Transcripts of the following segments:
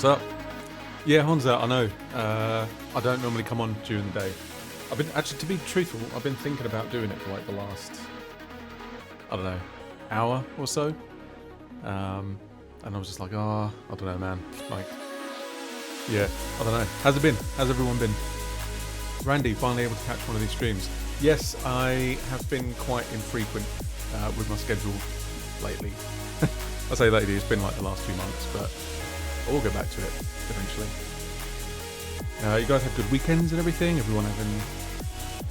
What's up? Yeah, Honza, I know. I don't normally come on during the day. I've been, actually, to be truthful, I've been thinking about doing it for like the last, I don't know, hour or so. And I was just like, oh, I don't know, man. Like, yeah, I don't know. How's it been? How's everyone been? Randy, finally able to catch one of these streams. Yes, I have been quite infrequent with my schedule lately. I say lately, it's been like the last few months, but I will get back to it eventually. You guys had good weekends and everything? Everyone having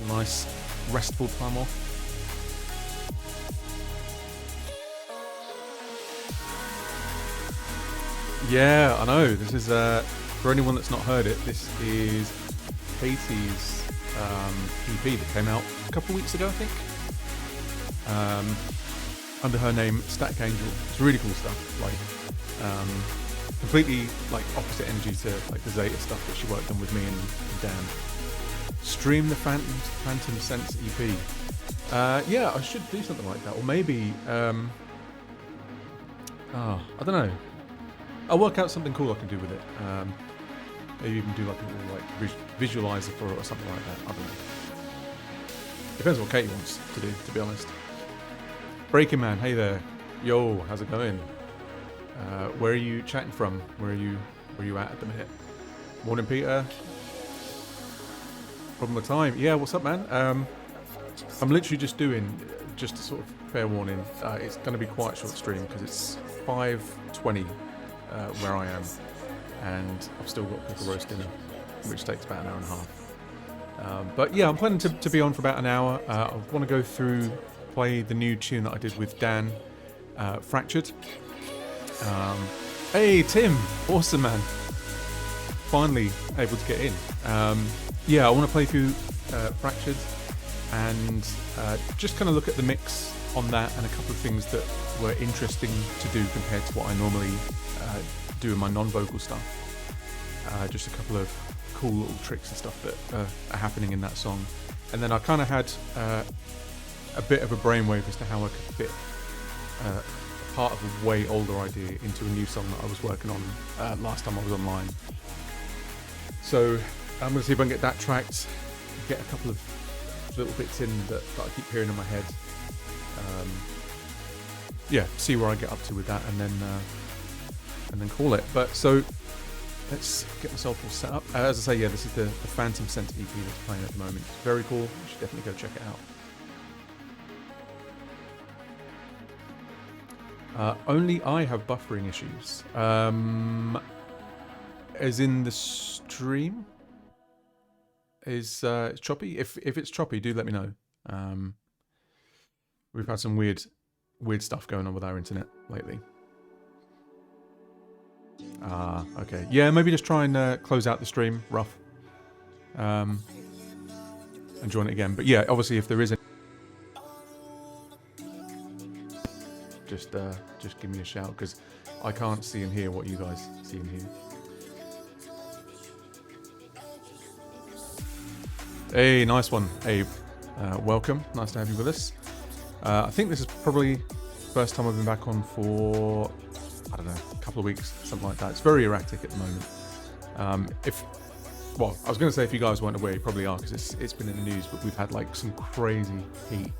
a nice, restful time off? Yeah, I know. This is, for anyone that's not heard it, this is Katie's EP that came out a couple of weeks ago, I think. Under her name, Static Angel. It's really cool stuff. Like, completely like opposite energy to like the Zeta stuff that she worked on with me and Dan. Stream the Phantom Sense EP. Yeah, I should do something like that, or maybe I don't know. I'll work out something cool I can do with it. Maybe even do like a little like visualizer for it or something like that. I don't know. Depends what Katie wants to do, to be honest. Breaking Man, hey there. Yo, how's it going? Where are you chatting from? Where are you at the minute? Morning, Peter. Problem of time. Yeah, what's up, man? I'm literally just doing, just a sort of fair warning, it's going to be quite a short stream because it's 5:20 where I am, and I've still got to cook a roast dinner, which takes about an hour and a half. But yeah, I'm planning to be on for about an hour. I want to go through, play the new tune that I did with Dan, Fractured. Hey Tim, awesome man. Finally able to get in. Yeah, I want to play through Fractured and just kind of look at the mix on that and a couple of things that were interesting to do compared to what I normally do in my non-vocal stuff. Just a couple of cool little tricks and stuff that are happening in that song. And then I kind of had a bit of a brainwave as to how I could fit part of a way older idea into a new song that I was working on last time I was online. So I'm going to see if I can get that tracked, get a couple of little bits in that I keep hearing in my head. Yeah, see where I get up to with that, and then call it. But so let's get myself all set up. As I say, yeah, this is the Phantom Sense EP that's playing at the moment. It's very cool. You should definitely go check it out. Only I have buffering issues. As in the stream is choppy. If it's choppy, do let me know. We've had some weird stuff going on with our internet lately. Okay. Yeah, maybe just try and close out the stream rough. And join it again. But yeah, obviously if there is just give me a shout, because I can't see and hear what you guys see and hear. Hey, nice one, Abe. Welcome. Nice to have you with us. I think this is probably the first time I've been back on for, I don't know, a couple of weeks, something like that. It's very erratic at the moment. I was going to say if you guys weren't aware, you probably are, because it's been in the news, but we've had like some crazy heat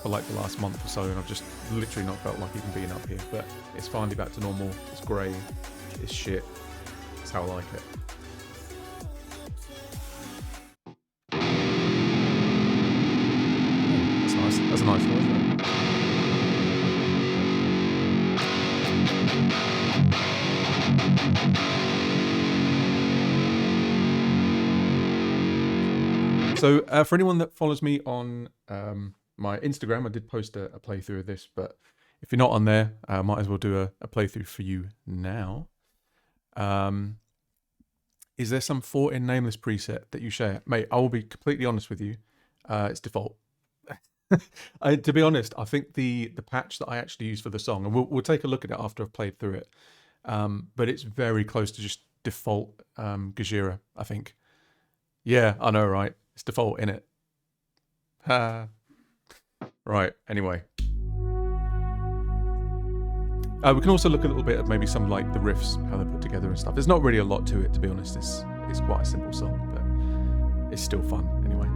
for like the last month or so, and I've just literally not felt like even being up here. But it's finally back to normal. It's grey. It's shit. It's how I like it. That's nice. That's a nice noise, isn't it? So for anyone that follows me on my Instagram, I did post a playthrough of this, but if you're not on there, I might as well do a playthrough for you now. Is there some 4 in Nameless preset that you share? Mate, I will be completely honest with you. It's default. To be honest, I think the patch that I actually use for the song, and we'll take a look at it after I've played through it, but it's very close to just default Gajira, I think. Yeah, I know, right? It's default, innit? Right, anyway. We can also look a little bit at maybe some like the riffs, how they're put together and stuff. There's not really a lot to it, to be honest. It's quite a simple song, but it's still fun anyway.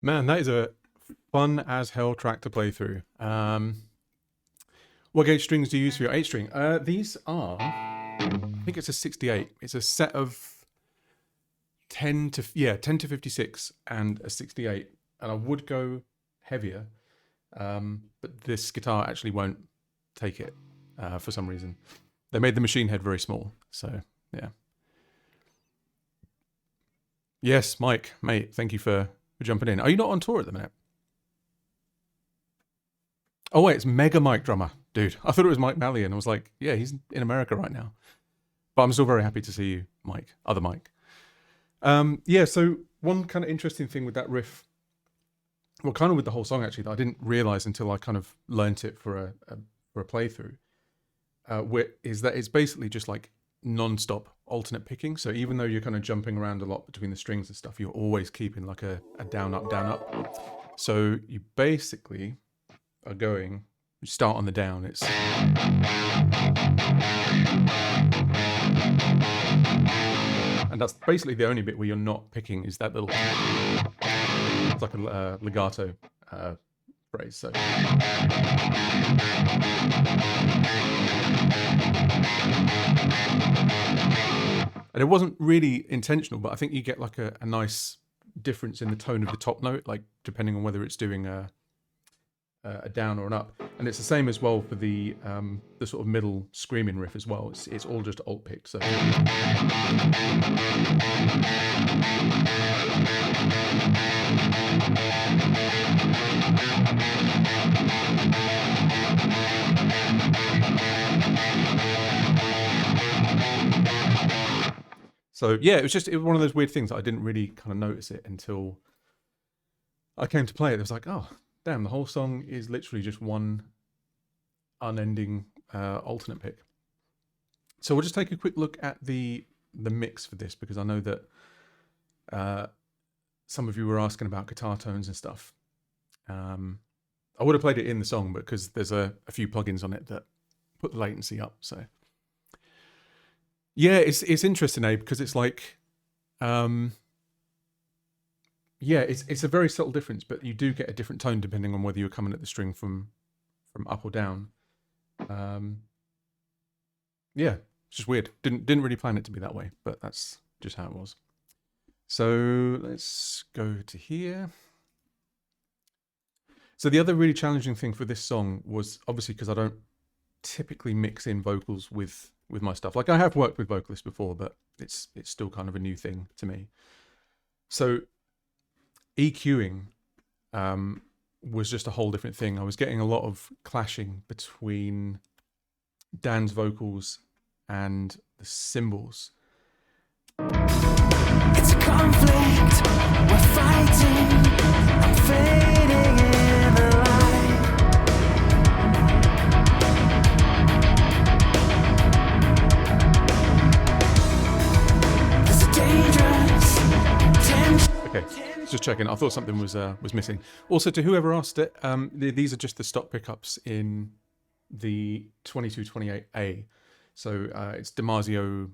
Man, that is a fun as hell track to play through. What gauge strings do you use for your 8-string? These are, I think it's a 68. It's a set of 10 to 56 and a 68. And I would go heavier, but this guitar actually won't take it for some reason. They made the machine head very small, so yeah. Yes, Mike, mate, thank you for jumping in. Are you not on tour at the minute? Oh wait, it's Mega Mike drummer, dude. I thought it was Mike Malley, and I was like, yeah, he's in America right now. But I'm still very happy to see you, Mike. Other Mike. Yeah. So one kind of interesting thing with that riff, well, kind of with the whole song actually, that I didn't realize until I kind of learnt it for a playthrough, is that it's basically just like non-stop alternate picking. So even though you're kind of jumping around a lot between the strings and stuff, you're always keeping like a down up down up. So you basically are going, you start on the down, it's... And that's basically the only bit where you're not picking is that little... It's like a legato phrase, so... And it wasn't really intentional, but I think you get like a nice difference in the tone of the top note, like depending on whether it's doing a down or an up. And it's the same as well for the sort of middle screaming riff as well. It's all just alt picked. So. So yeah, it was one of those weird things that I didn't really kind of notice it until I came to play it. It was like, oh, damn, the whole song is literally just one unending alternate pick. So we'll just take a quick look at the mix for this, because I know that some of you were asking about guitar tones and stuff. I would have played it in the song, but because there's a few plugins on it that put the latency up, so... Yeah, it's interesting, because it's like, yeah, it's a very subtle difference, but you do get a different tone depending on whether you're coming at the string from up or down. Yeah, it's just weird. Didn't really plan it to be that way, but that's just how it was. So let's go to here. So the other really challenging thing for this song was obviously because I don't typically mix in vocals with my stuff. Like I have worked with vocalists before, but it's still kind of a new thing to me. So EQing was just a whole different thing. I was getting a lot of clashing between Dan's vocals and the cymbals. It's a conflict, we're fighting, I'm fading in the light. There's a dangerous tension. Okay, just checking. I thought something was missing. Also, to whoever asked it, these are just the stock pickups in the 2228A. So it's DiMarzio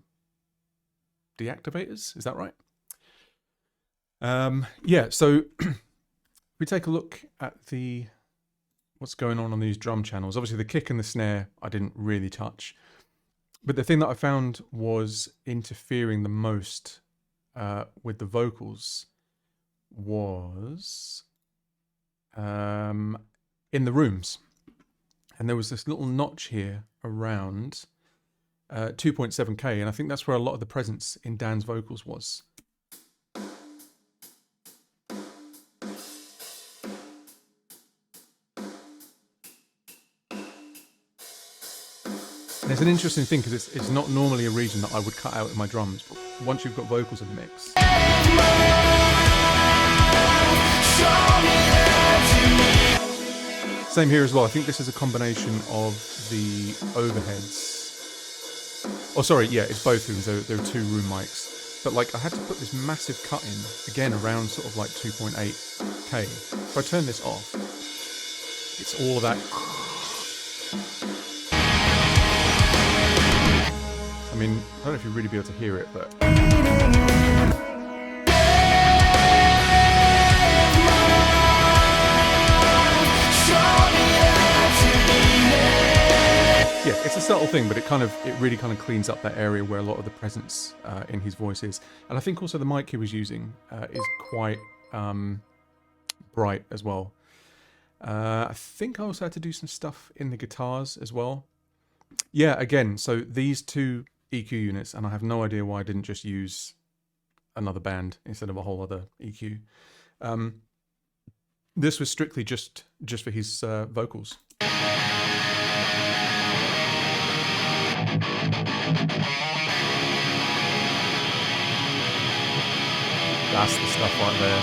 deactivators, is that right? Yeah, so we take a look at what's going on these drum channels. Obviously the kick and the snare I didn't really touch, but the thing that I found was interfering the most with the vocals was in the rooms, and there was this little notch here around 2.7K, and I think that's where a lot of the presence in Dan's vocals was. And it's an interesting thing because it's not normally a region that I would cut out in my drums, but once you've got vocals in the mix. Same here as well. I think this is a combination of the overheads. Oh, sorry, yeah, it's both rooms. There are two room mics. But like, I had to put this massive cut in, again, around sort of like 2.8K. If I turn this off, it's all of that. I mean, I don't know if you'll really be able to hear it, but... Yeah, it's a subtle thing, but it really kind of cleans up that area where a lot of the presence in his voice is. And I think also the mic he was using is quite bright as well. I think I also had to do some stuff in the guitars as well. Yeah, again, so these two EQ units, and I have no idea why I didn't just use another band instead of a whole other EQ. This was strictly just for his vocals. That's the stuff right there.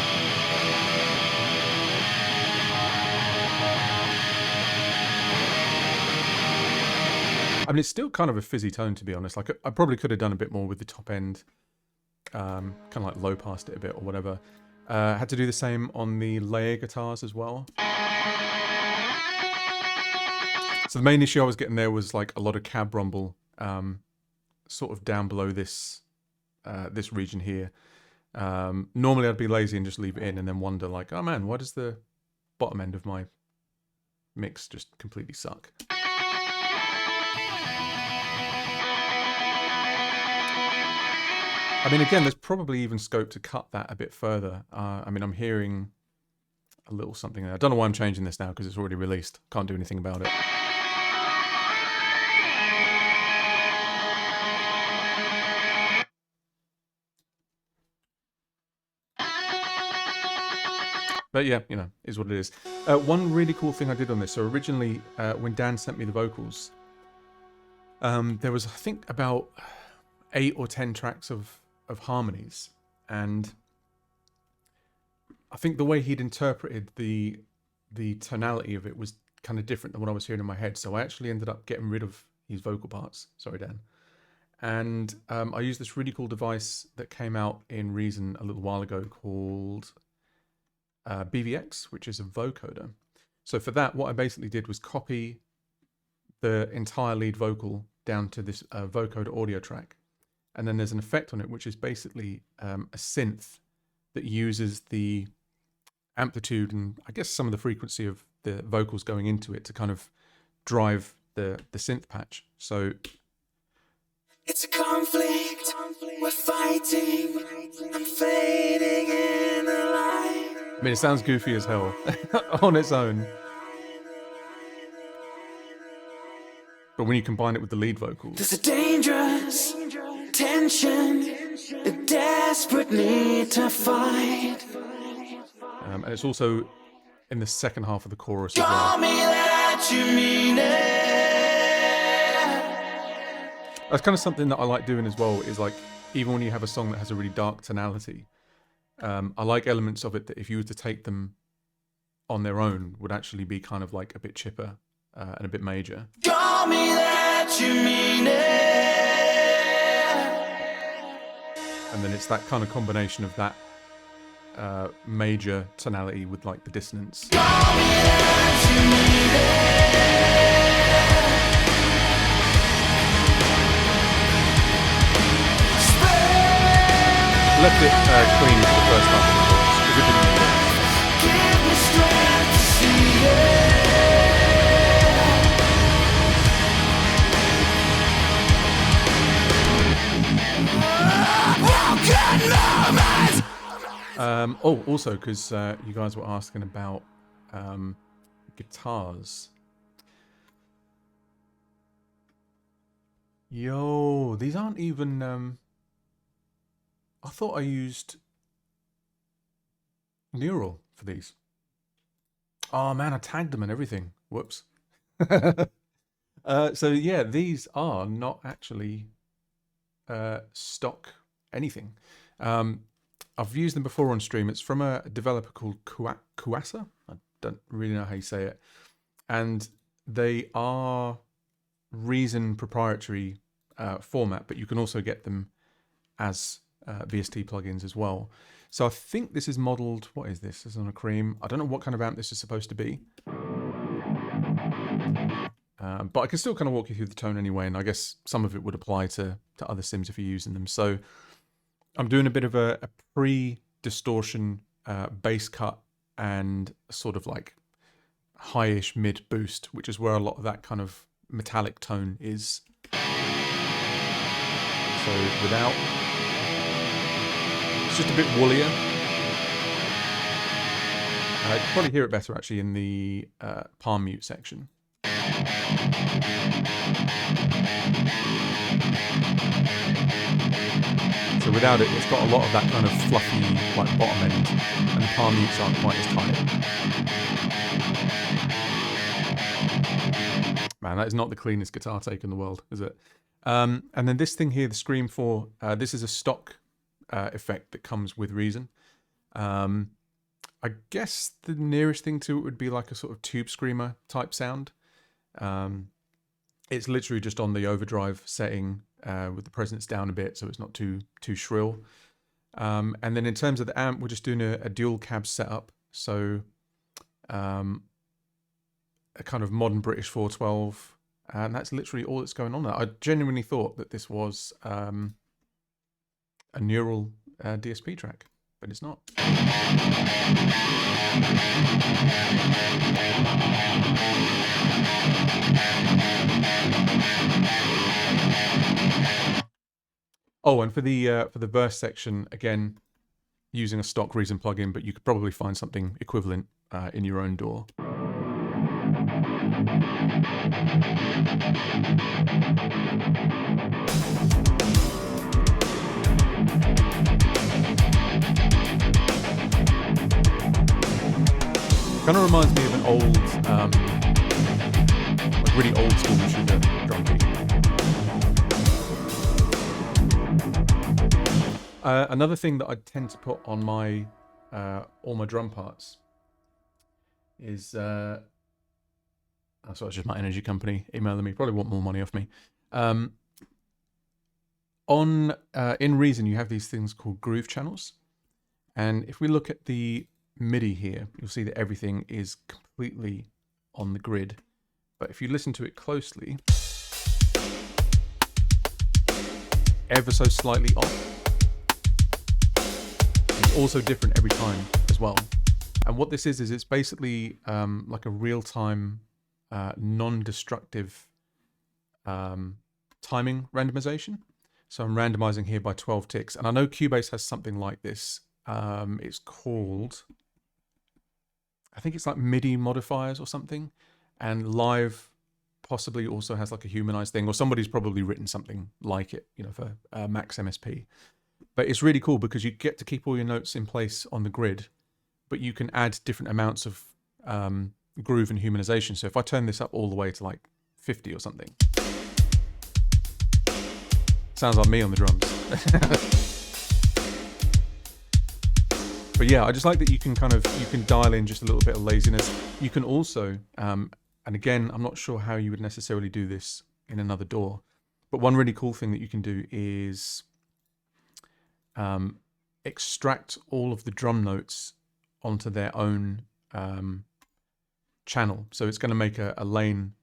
I mean, it's still kind of a fizzy tone, to be honest. Like, I probably could have done a bit more with the top end, kind of like low passed it a bit or whatever. Had to do the same on the layer guitars as well. So the main issue I was getting there was like a lot of cab rumble, sort of down below this this region here. Normally I'd be lazy and just leave it in and then wonder like, oh man, why does the bottom end of my mix just completely suck? I mean, again, there's probably even scope to cut that a bit further. I mean, I'm hearing a little something there. I don't know why I'm changing this now because it's already released. Can't do anything about it. But yeah, you know, is what it is. One really cool thing I did on this. So originally, when Dan sent me the vocals, there was, I think, about 8 or 10 tracks of harmonies, and I think the way he'd interpreted the tonality of it was kind of different than what I was hearing in my head. So I actually ended up getting rid of his vocal parts. Sorry, Dan. And I used this really cool device that came out in Reason a little while ago called BVX, which is a vocoder. So for that, what I basically did was copy the entire lead vocal down to this vocoder audio track. And then there's an effect on it, which is basically a synth that uses the amplitude and I guess some of the frequency of the vocals going into it to kind of drive the synth patch. So it's a conflict, we're fighting, I'm fading in the light. I mean, it sounds goofy as hell on its own. But when you combine it with the lead vocals, there's a dangerous tension, a desperate need to fight. And it's also in the second half of the chorus as Tell well. me that you mean it. That's kind of something that I like doing as well, is like, even when you have a song that has a really dark tonality, I like elements of it that if you were to take them on their own would actually be kind of like a bit chipper and a bit major. Tell me that you mean it. And then it's that kind of combination of that major tonality with like the dissonance. Tell me that you mean it. Left it clean for the first half of the chorus because it didn't need it. Give me strength to see it. Oh, also, because you guys were asking about guitars. Yo, these aren't even... I thought I used Neural for these. Oh man, I tagged them and everything. Whoops. So yeah, these are not actually stock anything. I've used them before on stream. It's from a developer called Kuasa. I don't really know how you say it. And they are Reason proprietary format, but you can also get them as VST plugins as well. So I think this is modeled, what is this? This is on a Cream. I don't know what kind of amp this is supposed to be. But I can still kind of walk you through the tone anyway, and I guess some of it would apply to other sims if you're using them. So I'm doing a bit of a pre-distortion bass cut and sort of like high-ish mid boost, which is where a lot of that kind of metallic tone is. So without... It's just a bit woollier. You can probably hear it better actually in the palm mute section. So without it, it's got a lot of that kind of fluffy, like bottom end, and the palm mutes aren't quite as tight. Man, that is not the cleanest guitar take in the world, is it? And then this thing here, the Scream 4, this is a stock effect that comes with Reason. I guess the nearest thing to it would be like a sort of tube screamer type sound. It's literally just on the overdrive setting with the presence down a bit, so it's not too shrill. And then in terms of the amp, we're just doing a dual cab setup. So a kind of modern British 412, and that's literally all that's going on there. I genuinely thought that this was a neural DSP track, but it's not. Oh, and for the verse section, again, using a stock Reason plugin, but you could probably find something equivalent in your own DAW. Kind of reminds me of an old, like really old school sugar drum beat. Another thing that I tend to put on my all my drum parts is sorry, it's just my energy company emailing me. Probably want more money off me. In Reason, you have these things called groove channels, and if we look at the MIDI here, you'll see that everything is completely on the grid. But if you listen to it closely, ever so slightly off. It's also different every time as well. And what this is it's basically like a real-time, non-destructive timing randomization. So I'm randomizing here by 12 ticks. And I know Cubase has something like this. It's called, I think it's like MIDI modifiers or something. And Live possibly also has like a humanized thing, or somebody's probably written something like it, you know, for Max MSP. But it's really cool because you get to keep all your notes in place on the grid, but you can add different amounts of groove and humanization. So if I turn this up all the way to like 50 or something, sounds like me on the drums. But yeah, I just like that you can dial in just a little bit of laziness. You can also, and again, I'm not sure how you would necessarily do this in another DAW, but one really cool thing that you can do is extract all of the drum notes onto their own channel. So it's going to make a lane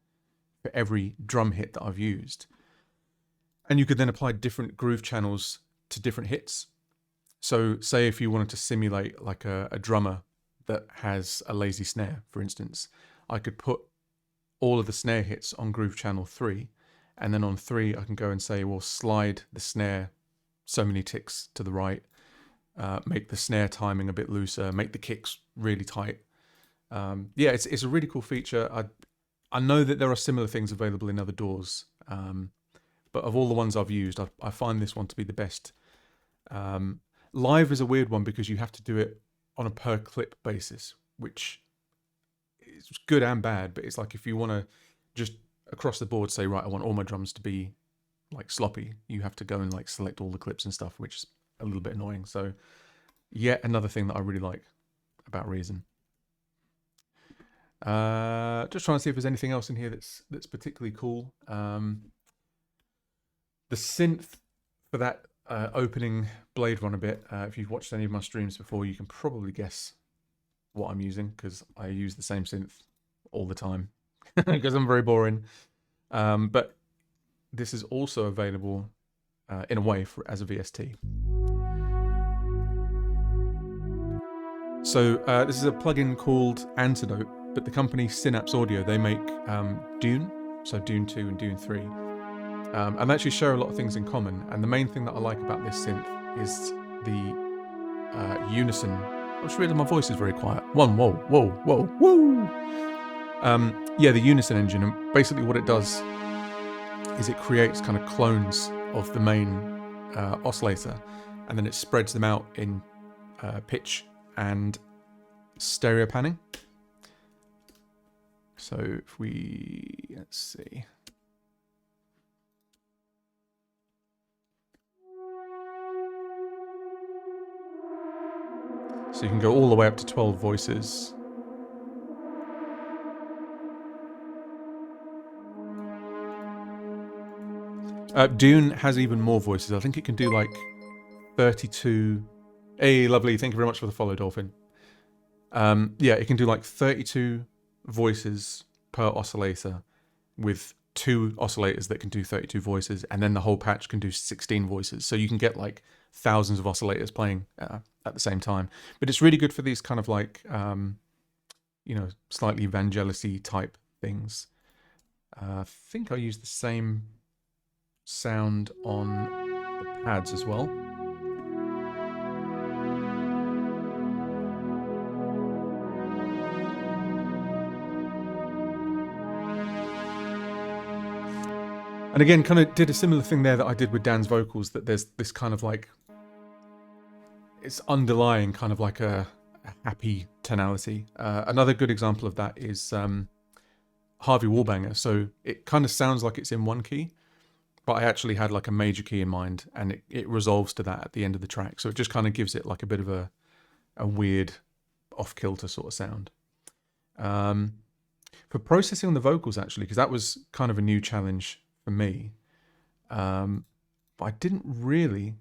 for every drum hit that I've used. And you could then apply different groove channels to different hits. So say if you wanted to simulate like a drummer that has a lazy snare, for instance, I could put all of the snare hits on groove channel 3, and then on 3 I can go and say, well, slide the snare so many ticks to the right, make the snare timing a bit looser, make the kicks really tight. Yeah, it's a really cool feature. I know that there are similar things available in other DAWs, but of all the ones I've used, I find this one to be the best. Live is a weird one because you have to do it on a per clip basis, which is good and bad, but it's like if you want to just across the board say, right, I want all my drums to be like sloppy, you have to go and like select all the clips and stuff, which is a little bit annoying. So yet another thing that I really like about Reason. Just trying to see if there's anything else in here that's particularly cool. The synth for that opening Blade Runner bit, if you've watched any of my streams before, you can probably guess what I'm using, because I use the same synth all the time because I'm very boring. But this is also available in a way as a VST. So this is a plugin called Antidote, but the company Synapse Audio, they make Dune, so Dune 2 and Dune 3. And they actually share a lot of things in common. And the main thing that I like about this synth is the unison. I just realized my voice is very quiet. One, whoa, whoa, whoa, woo! Yeah, the unison engine. And basically what it does is it creates kind of clones of the main oscillator, and then it spreads them out in pitch and stereo panning. So if let's see. So you can go all the way up to 12 voices. Dune has even more voices. I think it can do like 32. Hey, lovely. Thank you very much for the follow, Dolphin. Yeah, it can do like 32 voices per oscillator with 2 oscillators that can do 32 voices, and then the whole patch can do 16 voices. So you can get like thousands of oscillators playing at the same time. But it's really good for these kind of like, slightly Vangelis-y type things. I think I use the same sound on the pads as well. And again, kind of did a similar thing there that I did with Dan's vocals, that there's this kind of like, it's underlying kind of like a happy tonality. Another good example of that is Harvey Wallbanger. So it kind of sounds like it's in one key, but I actually had like a major key in mind, and it resolves to that at the end of the track. So it just kind of gives it like a bit of a weird off-kilter sort of sound. For processing the vocals, actually, because that was kind of a new challenge for me, but I didn't really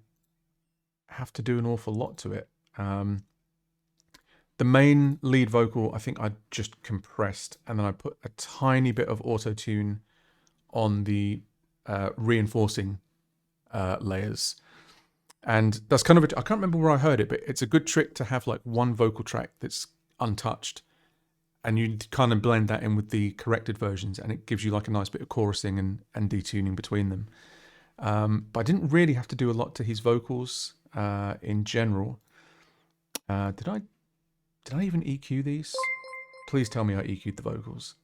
have to do an awful lot to it. The main lead vocal, I think I just compressed, and then I put a tiny bit of auto-tune on the reinforcing layers. And that's kind of, I can't remember where I heard it, but it's a good trick to have like one vocal track that's untouched, and you kind of blend that in with the corrected versions, and it gives you like a nice bit of chorusing and detuning between them. But I didn't really have to do a lot to his vocals in general. Did I even EQ these? Please tell me I EQ'd the vocals.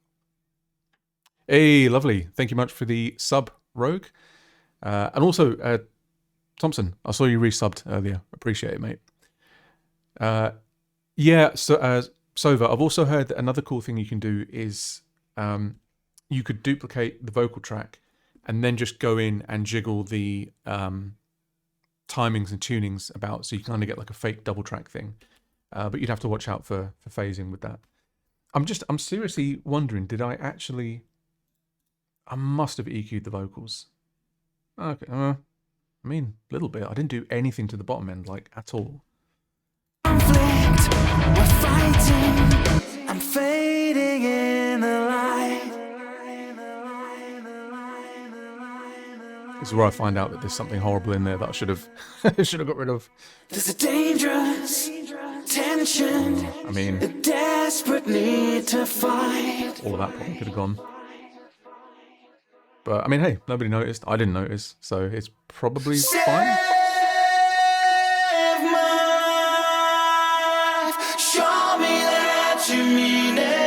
Hey, lovely. Thank you much for the sub, Rogue. And also, Thompson, I saw you resubbed earlier. Appreciate it, mate. Yeah, so Sova, I've also heard that another cool thing you can do is you could duplicate the vocal track and then just go in and jiggle the timings and tunings about, so you kind of get like a fake double track thing. But you'd have to watch out for phasing with that. I'm seriously wondering, did I actually... I must have EQ'd the vocals. Okay, I mean, a little bit. I didn't do anything to the bottom end, like, at all. Conflict, we're fighting. I'm fading in the light. This is where I find out that there's something horrible in there that I should have got rid of. There's a dangerous tension. I mean, a desperate need to fight. all of that probably could have gone. But, I mean, hey, nobody noticed. I didn't notice, so it's probably fine. Show me that you mean it.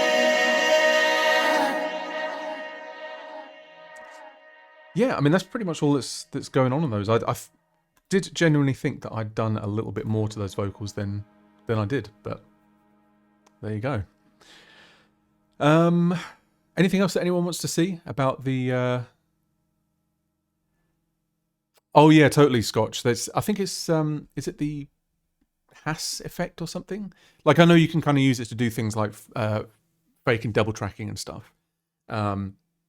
Yeah, I mean, that's pretty much all that's going on in those. I did genuinely think that I'd done a little bit more to those vocals than I did, but there you go. Anything else that anyone wants to see about the... Oh yeah, totally, Scotch. I think it's is it the Hass effect or something? Like, I know you can kind of use it to do things like faking double tracking and stuff.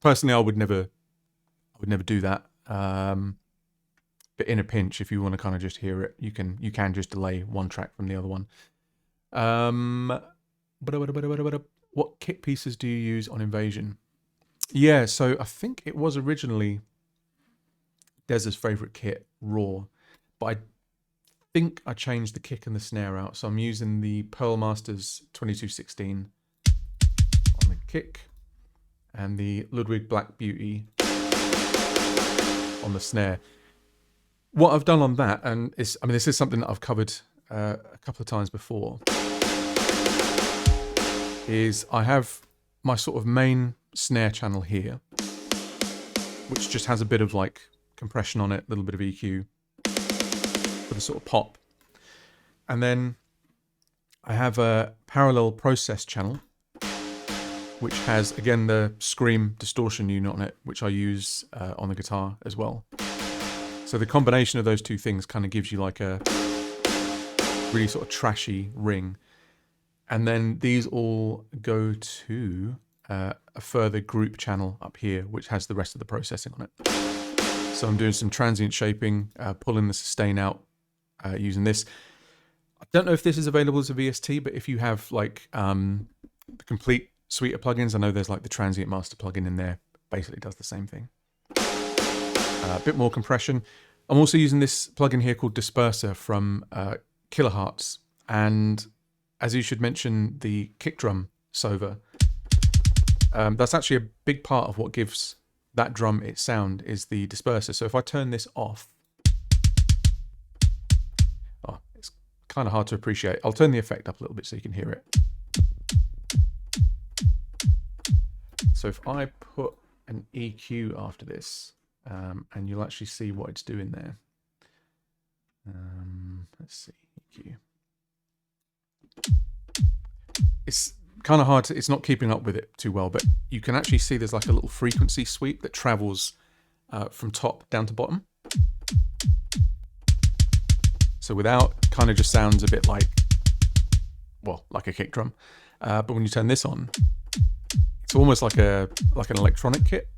Personally, I would never do that. But in a pinch, if you want to kind of just hear it, you can just delay one track from the other one. What kit pieces do you use on Invasion? Yeah, so I think it was originally Dez's favourite kit, Raw, but I think I changed the kick and the snare out, so I'm using the Pearl Masters 2216 on the kick and the Ludwig Black Beauty on the snare. What I've done on that, and this is something that I've covered a couple of times before, is I have my sort of main snare channel here, which just has a bit of like compression on it, a little bit of EQ with a sort of pop. And then I have a parallel process channel, which has, again, the Scream distortion unit on it, which I use on the guitar as well. So the combination of those two things kind of gives you like a really sort of trashy ring. And then these all go to a further group channel up here, which has the rest of the processing on it. So I'm doing some transient shaping, pulling the sustain out using this. I don't know if this is available as a VST, but if you have like the complete suite of plugins. I know there's like the Transient Master plugin in there. Basically does the same thing. A bit more compression. I'm also using this plugin here called Disperser from Kilohertz. And as you should mention, the kick drum Sova, that's actually a big part of what gives that drum its sound is the disperser. So if I turn this off, oh, it's kind of hard to appreciate. I'll turn the effect up a little bit so you can hear it. So if I put an EQ after this, and you'll actually see what it's doing there. Let's see, EQ. It's kind of hard to, it's not keeping up with it too well, but you can actually see there's like a little frequency sweep that travels from top down to bottom. So without, kind of just sounds a bit like, well, like a kick drum. But when you turn this on, it's almost like an electronic kit.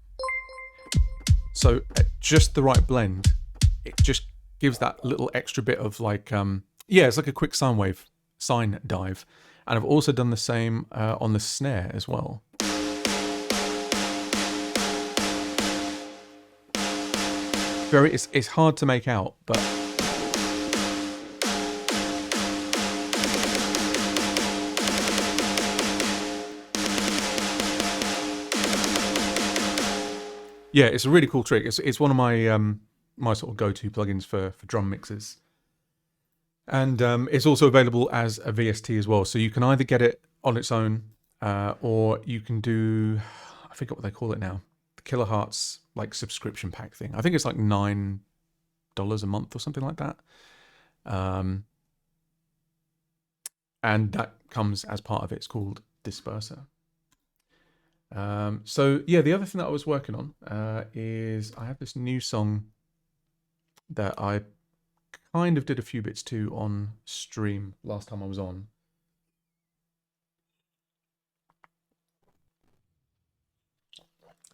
So at just the right blend, it just gives that little extra bit of like, yeah, it's like a quick sine dive. And I've also done the same on the snare as well. It's hard to make out, but yeah, it's a really cool trick. It's one of my my sort of go-to plugins for drum mixes. And it's also available as a VST as well. So you can either get it on its own, or you can do, I forget what they call it now, the Kilohertz like subscription pack thing. I think it's like $9 a month or something like that. And that comes as part of it. It's called Disperser. So yeah, the other thing that I was working on is I have this new song that I kind of did a few bits to on stream last time I was on.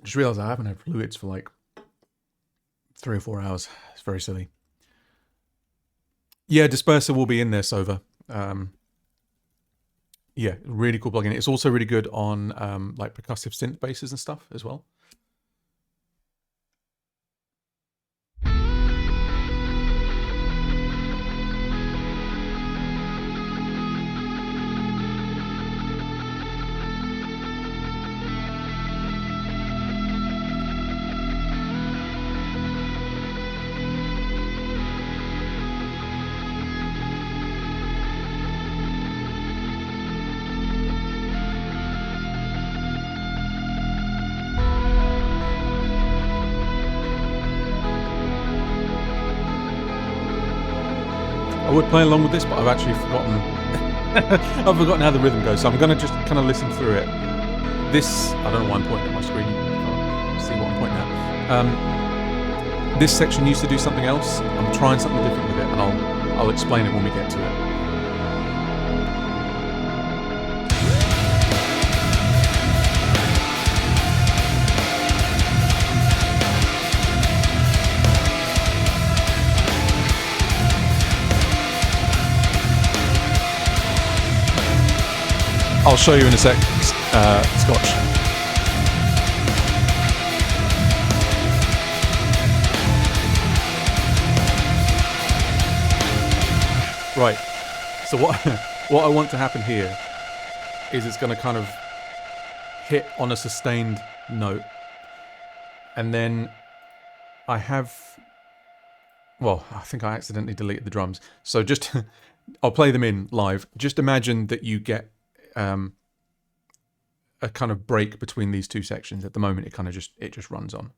Just realized I haven't had fluids for like 3 or 4 hours. It's very silly. Yeah, Disperser will be in there, Sova. Yeah, really cool plugin. It's also really good on like percussive synth basses and stuff as well. I would play along with this, but I've actually forgotten. I've forgotten how the rhythm goes, so I'm going to just kind of listen through it. This, I don't know why I'm pointing at my screen. You can't see what I'm pointing at. This section used to do something else. I'm trying something different with it, and I'll explain it when we get to it. I'll show you in a sec, Scotch. Right, so what I want to happen here is it's going to kind of hit on a sustained note, and then I have, well, I think I accidentally deleted the drums, so just, I'll play them in live. Just imagine that you get a kind of break between these two sections. At the moment, it kind of just runs on.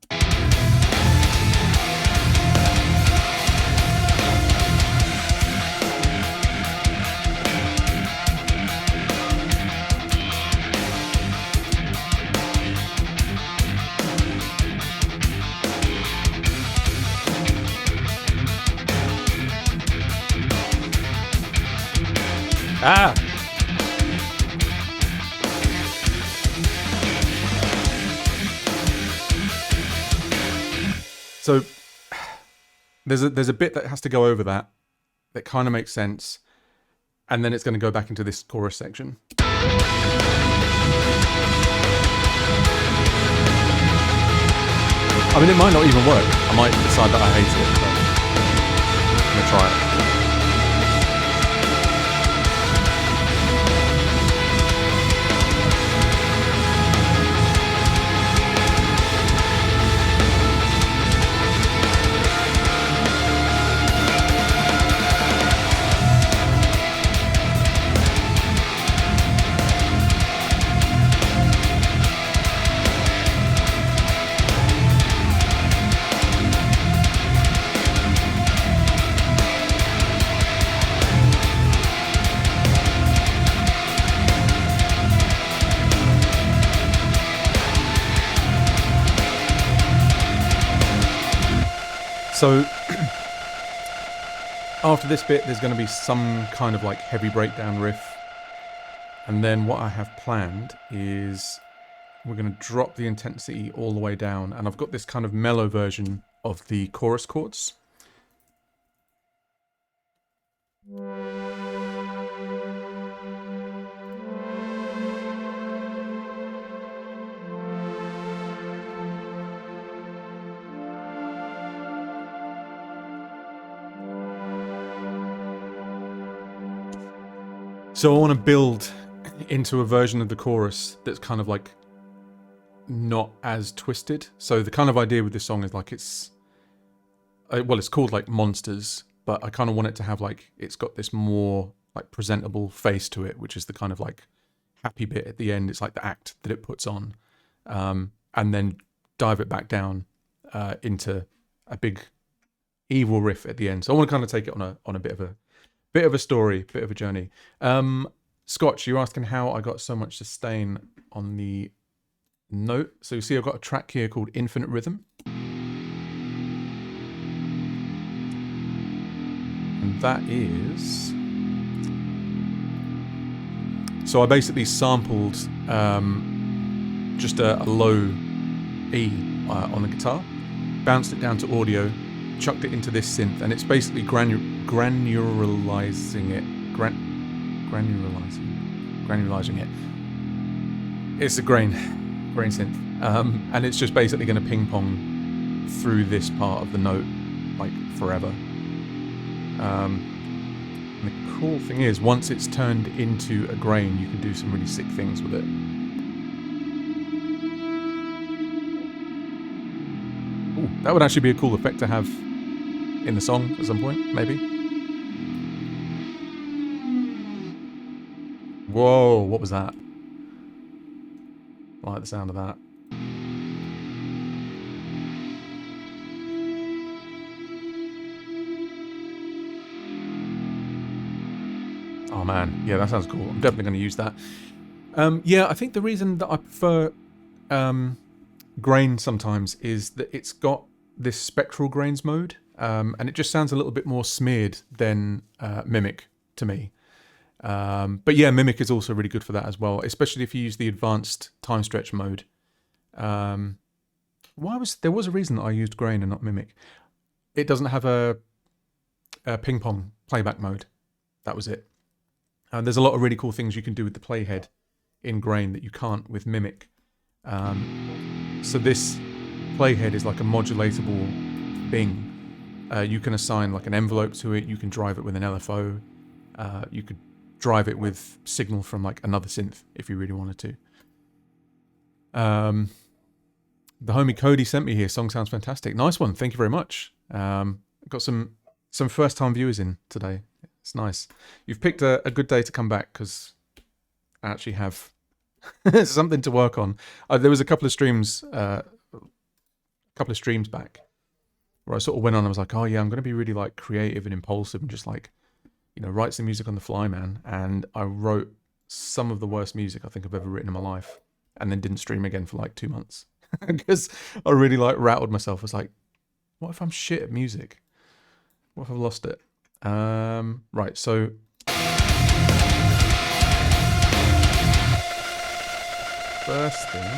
Ah! So there's a bit that has to go over that kind of makes sense, and then it's going to go back into this chorus section. I mean, it might not even work. I might decide that I hate it, but I'm gonna try it. So after this bit, there's going to be some kind of like heavy breakdown riff. And then what I have planned is we're going to drop the intensity all the way down. And I've got this kind of mellow version of the chorus chords. So I want to build into a version of the chorus that's kind of like not as twisted. So the kind of idea with this song is like it's called like Monsters, but I kind of want it to have like, it's got this more like presentable face to it, which is the kind of like happy bit at the end. It's like the act that it puts on, and then dive it back down into a big evil riff at the end. So I want to kind of take it on a bit of a story, bit of a journey. Scotch, you're asking how I got so much sustain on the note. So you see I've got a track here called Infinite Rhythm. And that is... So I basically sampled just a low E on the guitar, bounced it down to audio, chucked it into this synth, and it's basically granularizing it. It's a grain synth, and it's just basically going to ping pong through this part of the note like forever. And the cool thing is, once it's turned into a grain, you can do some really sick things with it. Ooh, that would actually be a cool effect to have in the song at some point, maybe. Whoa, what was that? I like the sound of that. Oh man, yeah, that sounds cool. I'm definitely going to use that. Yeah, I think the reason that I prefer grain sometimes is that it's got this spectral grains mode, and it just sounds a little bit more smeared than Mimic to me. But yeah, Mimic is also really good for that as well, especially if you use the advanced time stretch mode. There was a reason that I used grain and not Mimic. It doesn't have a ping pong playback mode. That was it. There's a lot of really cool things you can do with the playhead in grain that you can't with Mimic. So this playhead is like a modulatable thing. You can assign like an envelope to it. You can drive it with an LFO. You could drive it with signal from like another synth if you really wanted to. The homie Cody sent me here. Song sounds fantastic. Nice one. Thank you very much. Got some first time viewers in today. It's nice. You've picked a good day to come back because I actually have something to work on. There was a couple of streams back where I sort of went on. I was like, oh yeah, I'm going to be really like creative and impulsive and just like, write some music on the fly, man. And I wrote some of the worst music I think I've ever written in my life, and then didn't stream again for like 2 months because I really like rattled myself. I was like, what if I'm shit at music? What if I've lost it? Right, so first thing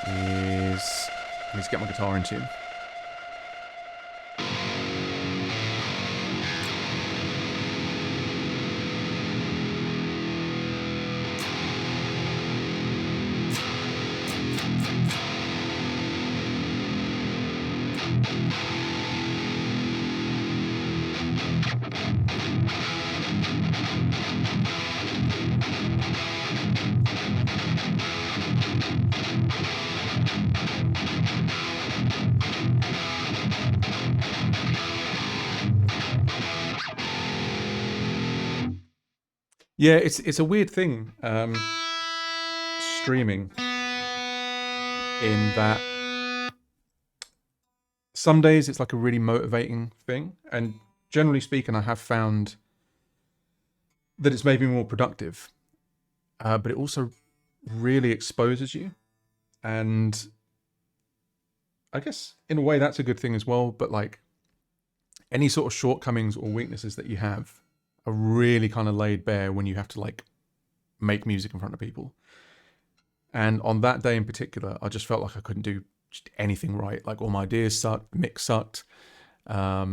is I need to get my guitar in tune. Yeah, it's a weird thing, streaming, in that some days it's like a really motivating thing, and generally speaking, I have found that it's made me more productive, but it also really exposes you, and I guess in a way that's a good thing as well. But like any sort of shortcomings or weaknesses that you have are really kind of laid bare when you have to like make music in front of people. And on that day in particular, I just felt like I couldn't do just anything right. Like all my ideas sucked, the mix sucked. Yeah,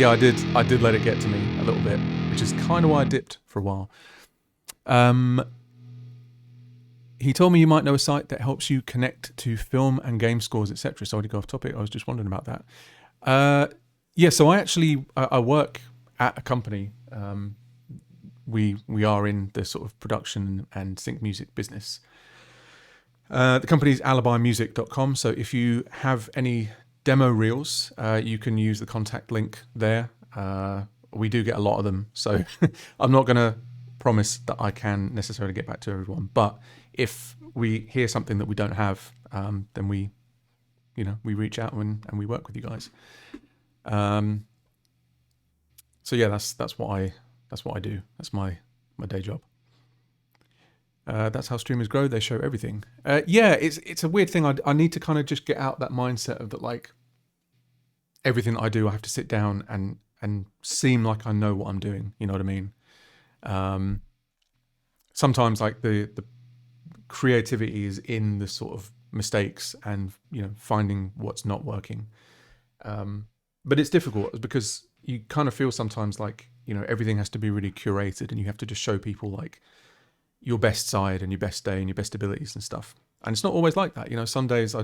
I did let it get to me a little bit, which is kind of why I dipped for a while. He told me you might know a site that helps you connect to film and game scores, etc. Sorry to go off topic. I was just wondering about that. Yeah, so I work at a company. We are in the sort of production and sync music business. The company is alibimusic.com. So if you have any demo reels, you can use the contact link there. We do get a lot of them, so I'm not going to promise that I can necessarily get back to everyone. But if we hear something that we don't have, then we reach out and we work with you guys. So yeah, that's what I do. That's my day job. That's how streamers grow. They show everything. Yeah, it's a weird thing. I need to kind of just get out that mindset of that, like everything that I do, I have to sit down and seem like I know what I'm doing. You know what I mean? Sometimes like the creativity is in the sort of mistakes and finding what's not working. But it's difficult because you kind of feel sometimes like everything has to be really curated and you have to just show people like your best side and your best day and your best abilities and stuff. And it's not always like that. Some days I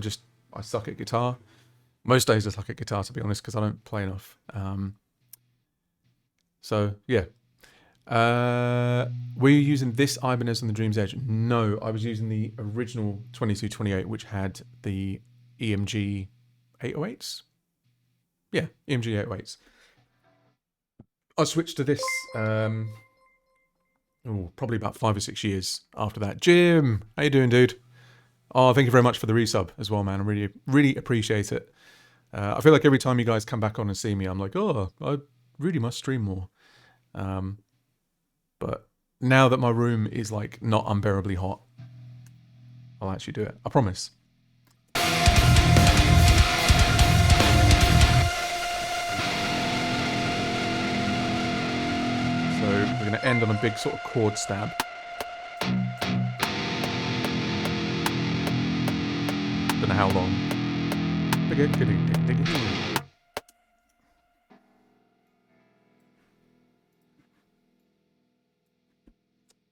suck at guitar. Most days I suck at guitar, to be honest, because I don't play enough. So yeah. Were you using this Ibanez on the Dream's Edge? No, I was using the original 2228, which had the EMG 808s. Yeah, EMG 808s. I switched to this probably about 5 or 6 years after that. Jim, how you doing, dude? Oh, thank you very much for the resub as well, man. I really, really appreciate it. I feel like every time you guys come back on and see me, I'm like, oh, I really must stream more. But now that my room is like not unbearably hot, I'll actually do it. I promise. So we're going to end on a big sort of chord stab. Don't know how long.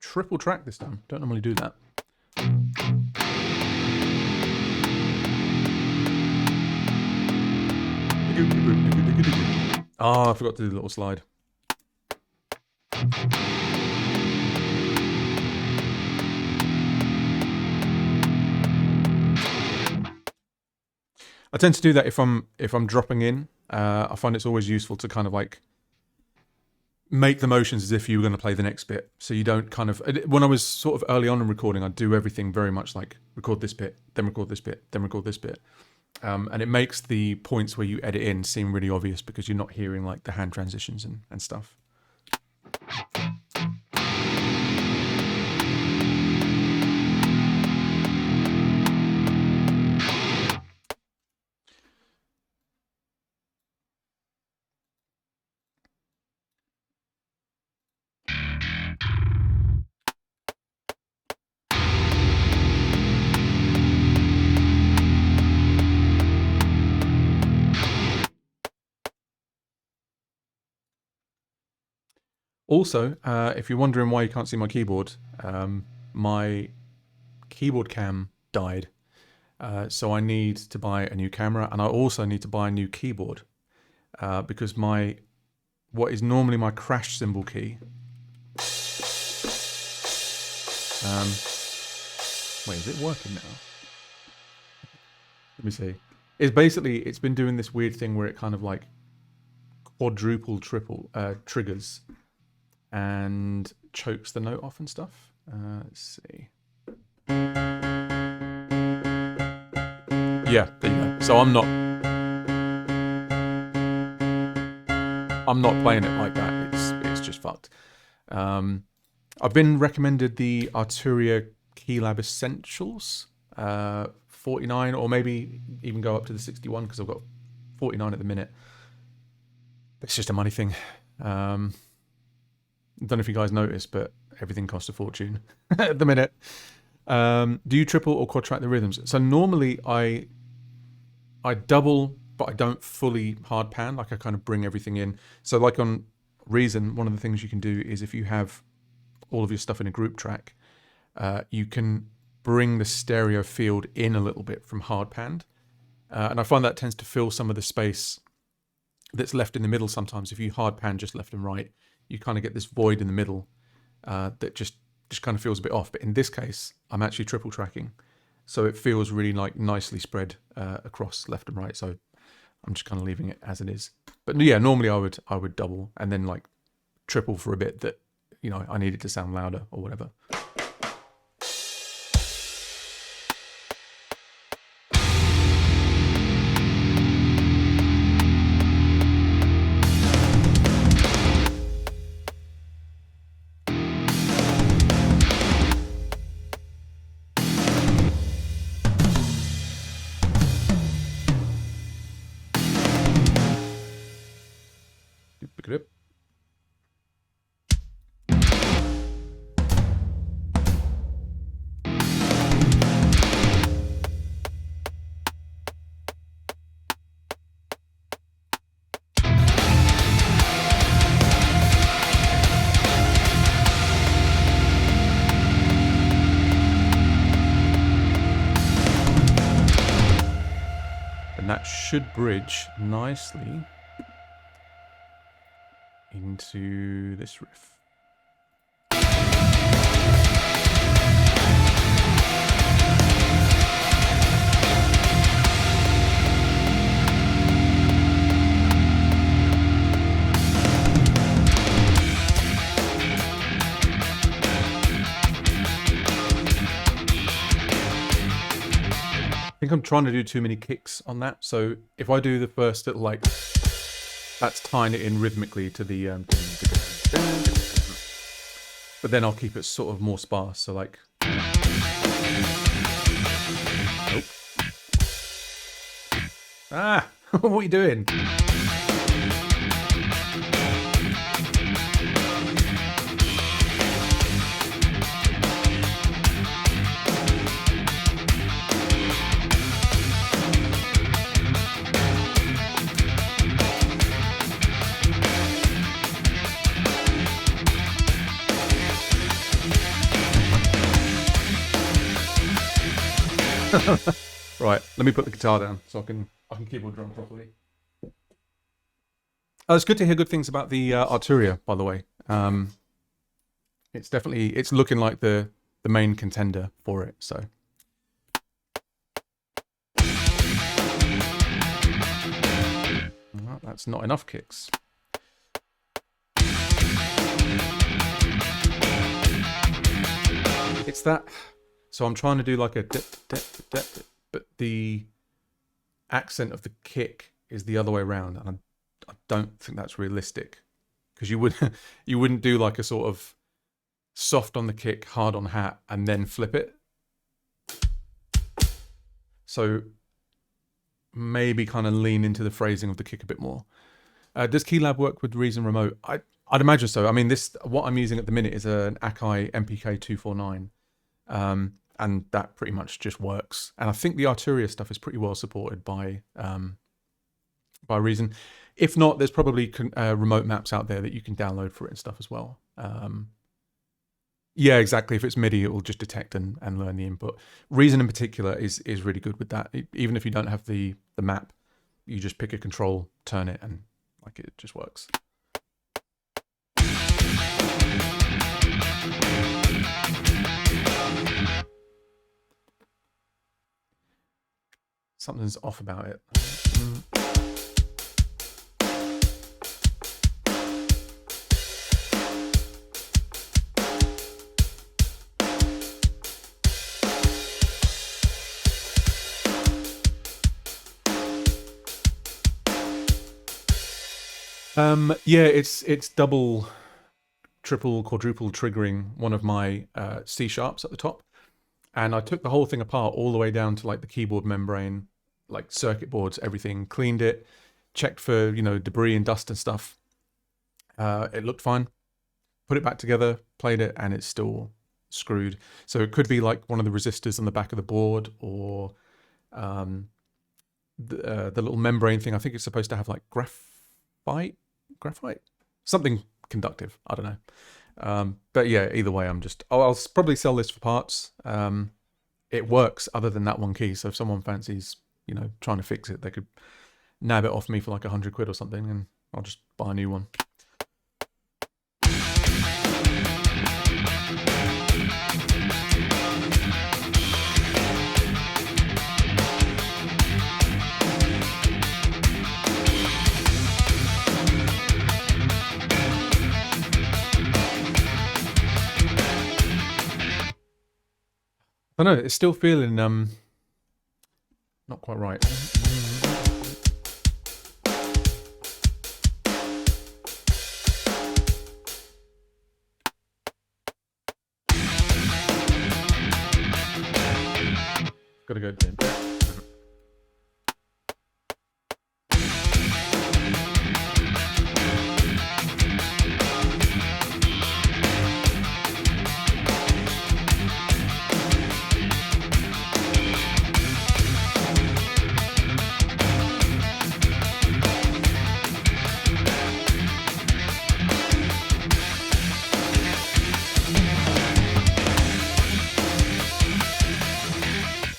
Triple track this time. Don't normally do that. Oh, I forgot to do the little slide. I tend to do that if I'm dropping in. I find it's always useful to kind of like make the motions as if you were going to play the next bit. So you don't kind of... When I was sort of early on in recording, I'd do everything very much like record this bit, then record this bit, then record this bit. And it makes the points where you edit in seem really obvious because you're not hearing like the hand transitions and stuff. Also, if you're wondering why you can't see my keyboard, my keyboard cam died. So I need to buy a new camera, and I also need to buy a new keyboard because what is normally my crash cymbal key. Wait, is it working now? Let me see. It's been doing this weird thing where it kind of like quadruple, triple triggers and chokes the note off and stuff. Let's see. Yeah, there you go. So I'm not playing it like that. It's just fucked. I've been recommended the Arturia Keylab Essentials, 49, or maybe even go up to the 61 because I've got 49 at the minute. It's just a money thing. I don't know if you guys noticed, but everything costs a fortune at the minute. Do you triple or quad track the rhythms? So normally I double, but I don't fully hard pan. Like I kind of bring everything in. So like on Reason, one of the things you can do is if you have all of your stuff in a group track, you can bring the stereo field in a little bit from hard panned. And I find that tends to fill some of the space that's left in the middle sometimes. If you hard pan just left and right, you kind of get this void in the middle that just kind of feels a bit off. But in this case, I'm actually triple tracking. So it feels really like nicely spread across left and right. So I'm just kind of leaving it as it is. But yeah, normally I would double and then like triple for a bit that, you know, I need it to sound louder or whatever. Pick it up. And that should bridge nicely into this riff. I think I'm trying to do too many kicks on that. So if I do the first little like, that's tying it in rhythmically to the, but then I'll keep it sort of more sparse. So like, nope. Ah, what are you doing? Right, let me put the guitar down so I can keyboard drum properly. It's good to hear good things about the Arturia, by the way. It's looking like the main contender for it. So well, that's not enough kicks. It's that. So I'm trying to do like a dip, but the accent of the kick is the other way around, and I don't think that's realistic because you wouldn't do like a sort of soft on the kick, hard on hat, and then flip it. So maybe kind of lean into the phrasing of the kick a bit more. Does Keylab work with Reason Remote? I'd imagine so. I mean, what I'm using at the minute is an Akai MPK 249. And that pretty much just works. And I think the Arturia stuff is pretty well supported by Reason. If not, there's probably remote maps out there that you can download for it and stuff as well. Yeah, exactly. If it's MIDI, it will just detect and learn the input. Reason in particular is really good with that. Even if you don't have the map, you just pick a control, turn it, and like it just works. Something's off about it. Yeah, it's double, triple, quadruple triggering one of my C sharps at the top. And I took the whole thing apart all the way down to like the keyboard membrane, like circuit boards, everything, cleaned it, checked for, debris and dust and stuff. It looked fine. Put it back together, played it, and it's still screwed. So it could be like one of the resistors on the back of the board, or the little membrane thing. I think it's supposed to have like graphite, something conductive. I don't know. But yeah, either way, I'll probably sell this for parts. It works other than that one key. So if someone fancies, trying to fix it, they could nab it off me for like 100 quid or something, and I'll just buy a new one. I don't know, it's still feeling not quite right. Gotta go down.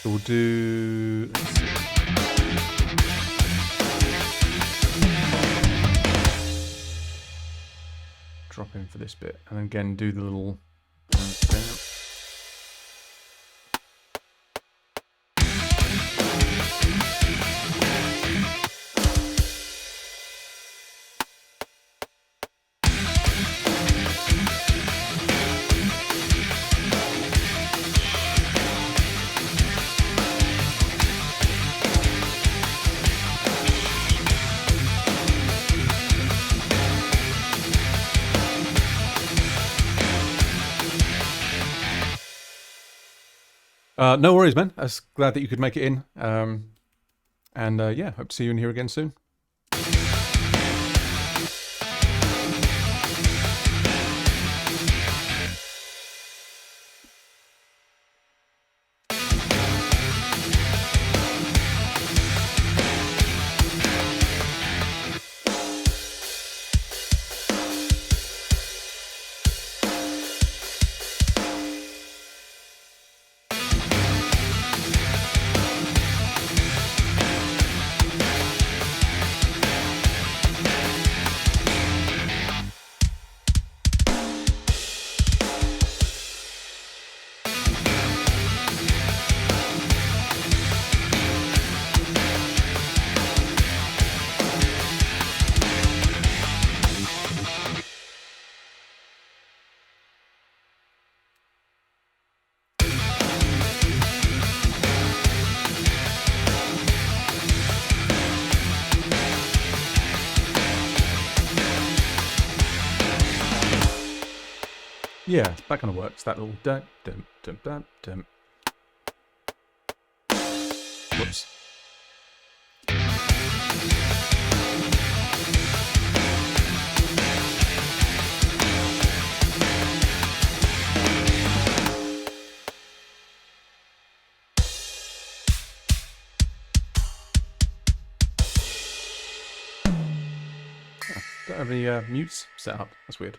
So we'll do, let's see. Drop in for this bit, and then again do the little down. No worries, man. I was glad that you could make it in. And yeah, hope to see you in here again soon. Yeah, that kind of works. That little dum dum dum dum dum. Whoops. Don't have any mutes set up. That's weird.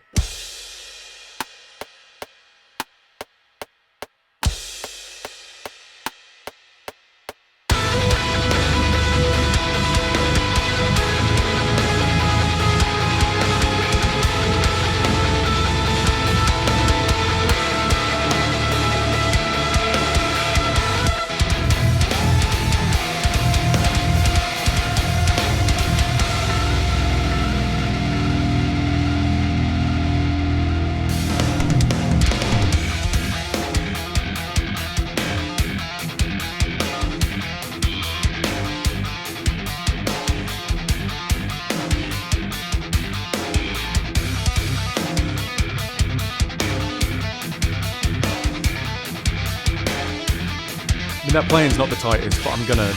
mean, that playing's not the tightest, but I'm gonna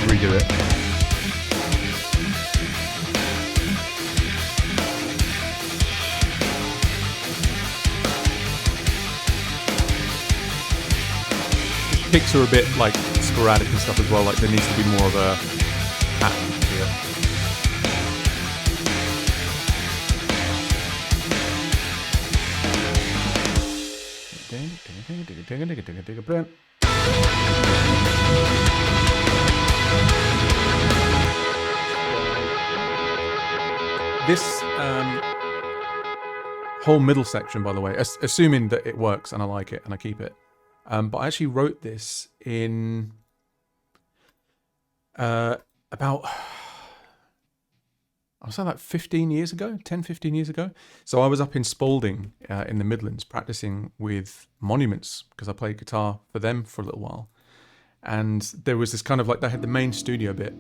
redo it. Picks are a bit like sporadic and stuff as well. Like there needs to be more of a pattern to it. This whole middle section, by the way, assuming that it works and I like it and I keep it. But I actually wrote this in about, I was saying like 15 years ago, 10, 15 years ago. So I was up in Spalding in the Midlands practicing with Monuments because I played guitar for them for a little while. And there was this kind of like, they had the main studio bit.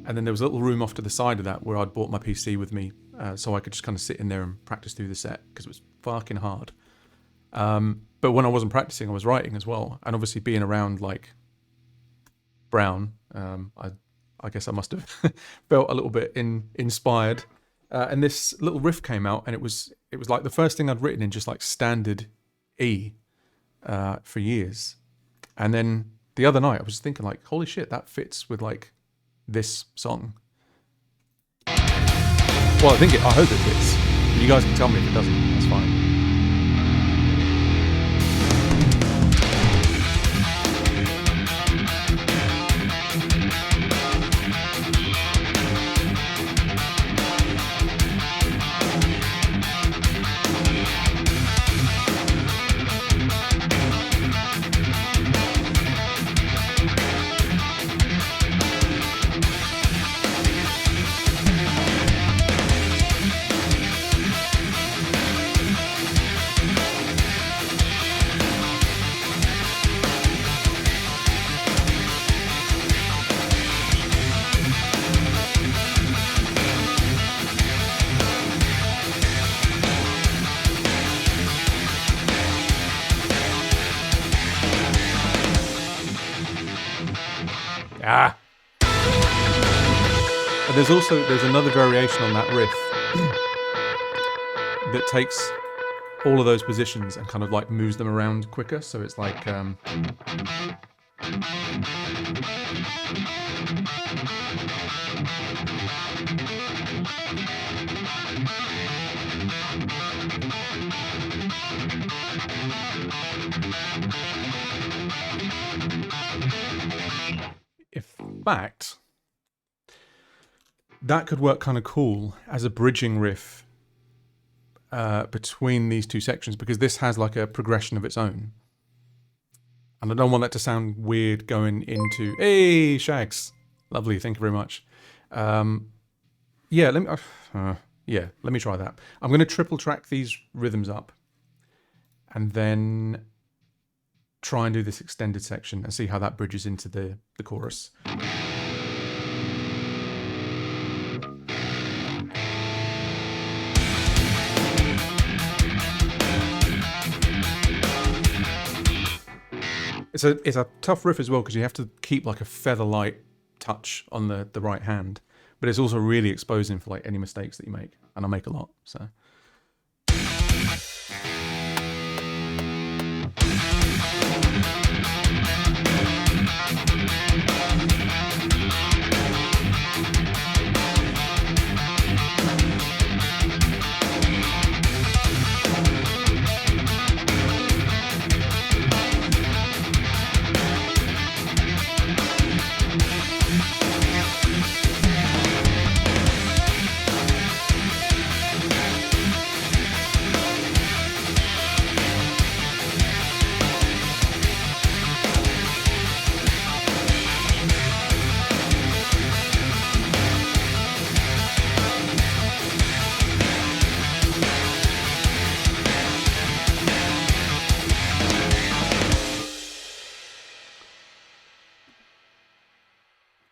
And then there was a little room off to the side of that where I'd brought my PC with me. So I could just kind of sit in there and practice through the set because it was fucking hard. But when I wasn't practicing, I was writing as well. And obviously being around like Brown, I guess I must have felt a little bit inspired. And this little riff came out and it was like the first thing I'd written in just like standard E for years. And then the other night I was thinking like, holy shit, that fits with like this song. Well, I hope it fits. You guys can tell me if it doesn't, that's fine. But there's another variation on that riff that takes all of those positions and kind of like moves them around quicker. So it's like in fact, that could work kind of cool as a bridging riff between these two sections because this has like a progression of its own. And I don't want that to sound weird going into, hey, Shags. Lovely, thank you very much. Let me try that. I'm going to triple track these rhythms up and then try and do this extended section and see how that bridges into the chorus. It's a tough riff as well because you have to keep like a feather light touch on the right hand, but it's also really exposing for like any mistakes that you make, and I make a lot, so.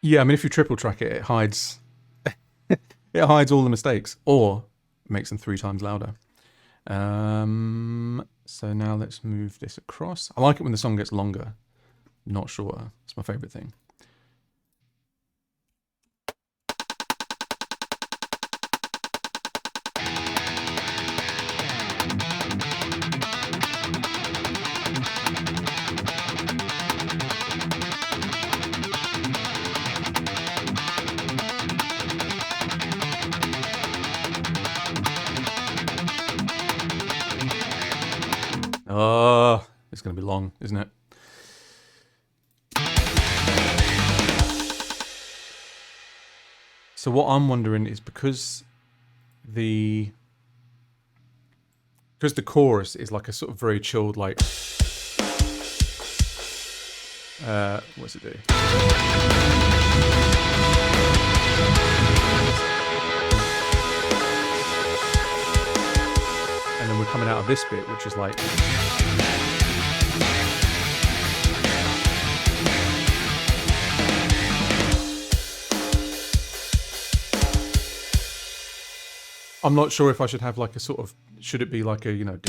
Yeah, I mean, if you triple track it, it hides all the mistakes, or makes them 3 times louder. So now let's move this across. I like it when the song gets longer. not shorter. It's my favorite thing. Oh, it's going to be long, isn't it? So what I'm wondering is because the chorus is like a sort of very chilled, like what's it do? And then we're coming out of this bit, which is like I'm not sure if I should have like a sort of, should it be like a, you know,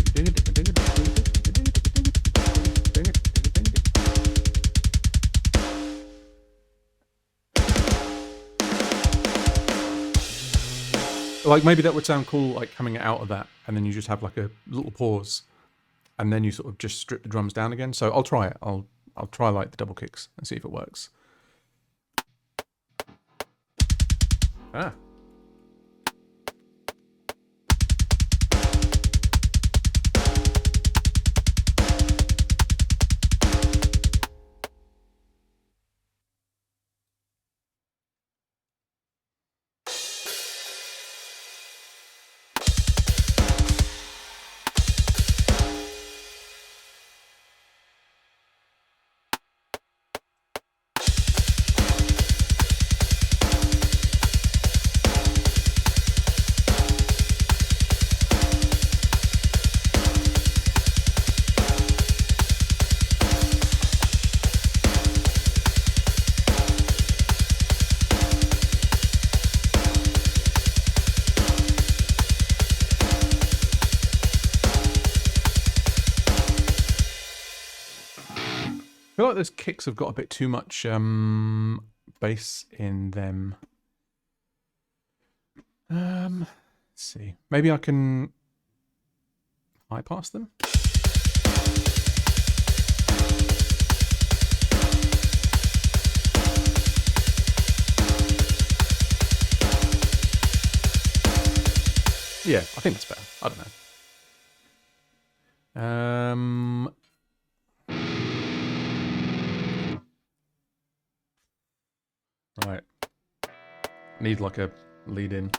like maybe that would sound cool, like coming out of that, and then you just have like a little pause, and then you sort of just strip the drums down again. So I'll try it. I'll try like the double kicks and see if it works. Ah. I feel like those kicks have got a bit too much bass in them. Let's see. Maybe I can bypass them. Yeah, I think that's better. I don't know. Right. Need like a lead in.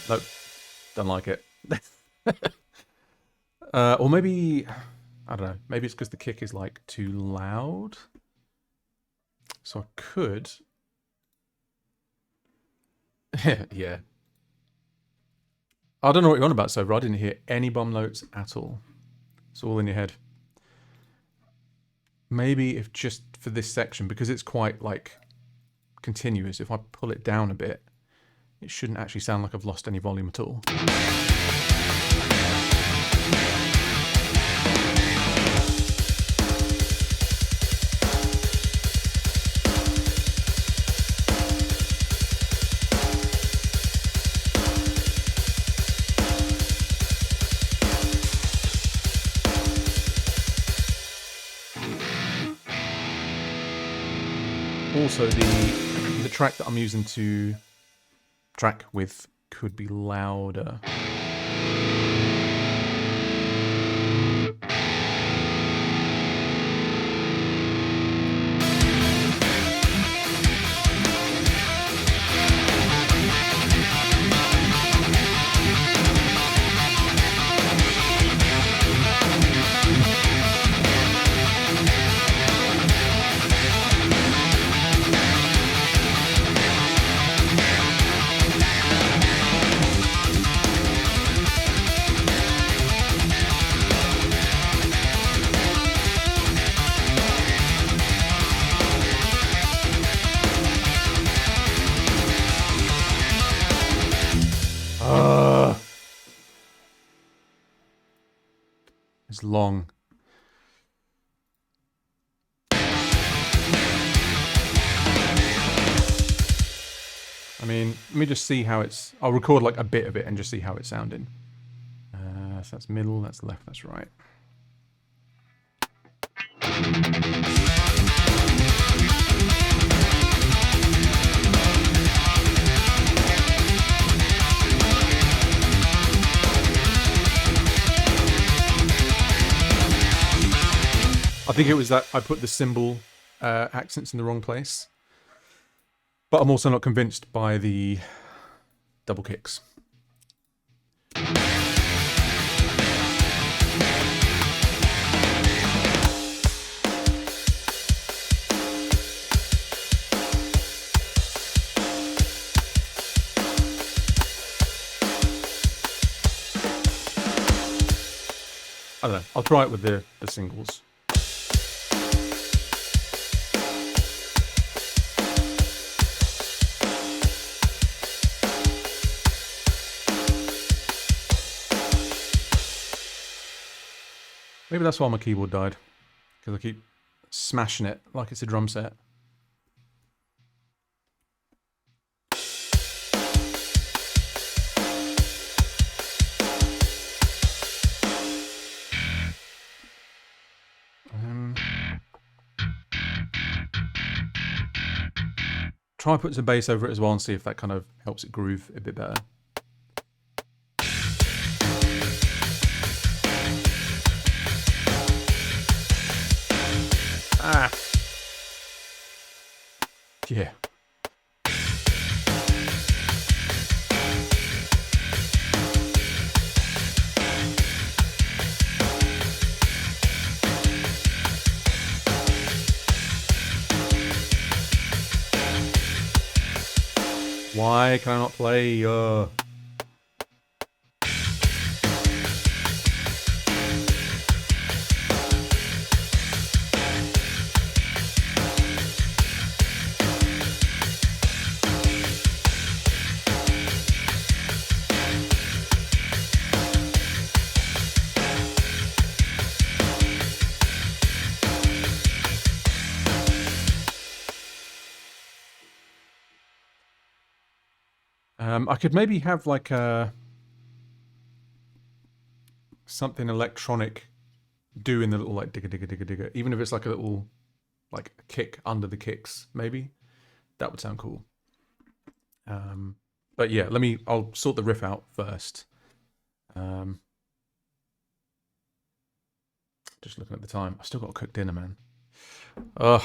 Nope. Don't like it. Or maybe, I don't know, maybe it's because the kick is like too loud. So I could. Yeah. I don't know what you're on about, Sober. I didn't hear any bomb notes at all. It's all in your head. Maybe if just for this section, because it's quite like continuous, if I pull it down a bit, it shouldn't actually sound like I've lost any volume at all. Also, the track that I'm using to track with could be louder. It's long. I mean, let me just see how it's... I'll record like a bit of it and just see how it's sounding. So that's middle, that's left, that's right. I think it was that I put the cymbal accents in the wrong place. But I'm also not convinced by the double kicks. I don't know. I'll try it with the singles. Maybe that's why my keyboard died. Because I keep smashing it like it's a drum set. Try put some bass over it as well and see if that kind of helps it groove a bit better. Ah. Yeah. Why can I not play? I could maybe have like a something electronic doing the little like digga digga digga digga, even if it's like a little like kick under the kicks, maybe that would sound cool. But yeah, I'll sort the riff out first. Just looking at the time, I've still got to cook dinner, man. Ugh.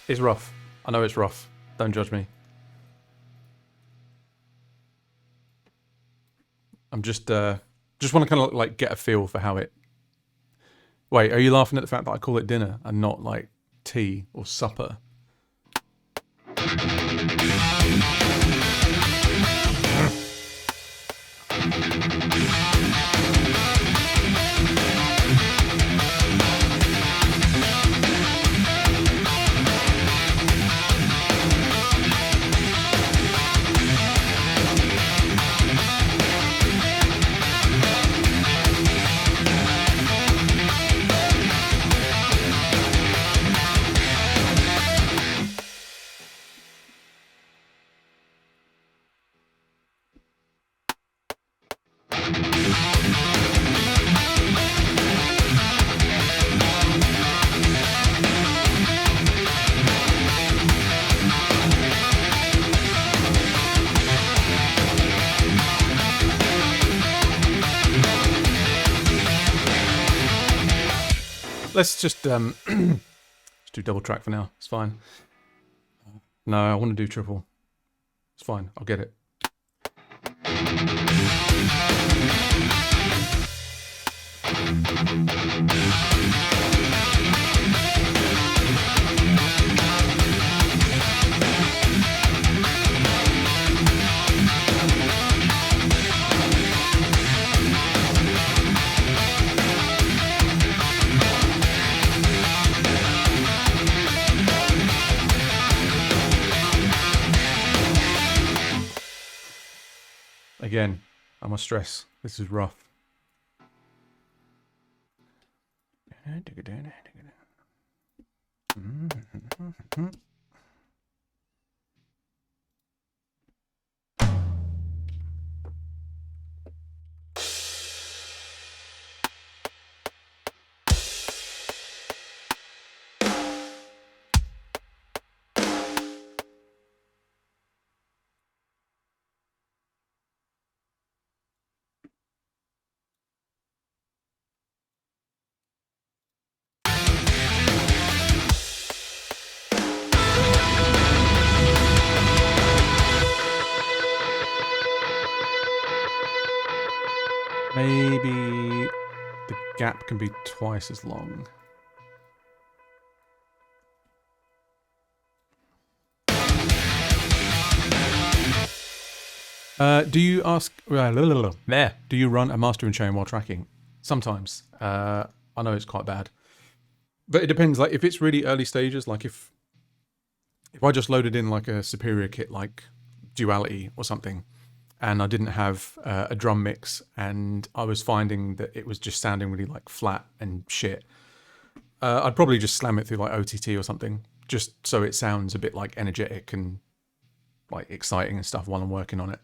It's rough. I know it's rough. Don't judge me. I'm just want to kind of like get a feel for how it... Wait, are you laughing at the fact that I call it dinner and not like tea or supper? Let's just let's do double track for now. It's fine. No, I want to do triple. It's fine. I'll get it. again, I must stress, this is rough. Maybe the gap can be twice as long. Do you ask? There. Do you run a mastering chain while tracking? Sometimes. I know it's quite bad, but it depends. Like if it's really early stages, like if I just loaded in like a superior kit, like Duality or something, and I didn't have a drum mix, and I was finding that it was just sounding really like flat and shit, I'd probably just slam it through like OTT or something, just so it sounds a bit like energetic and like exciting and stuff while I'm working on it.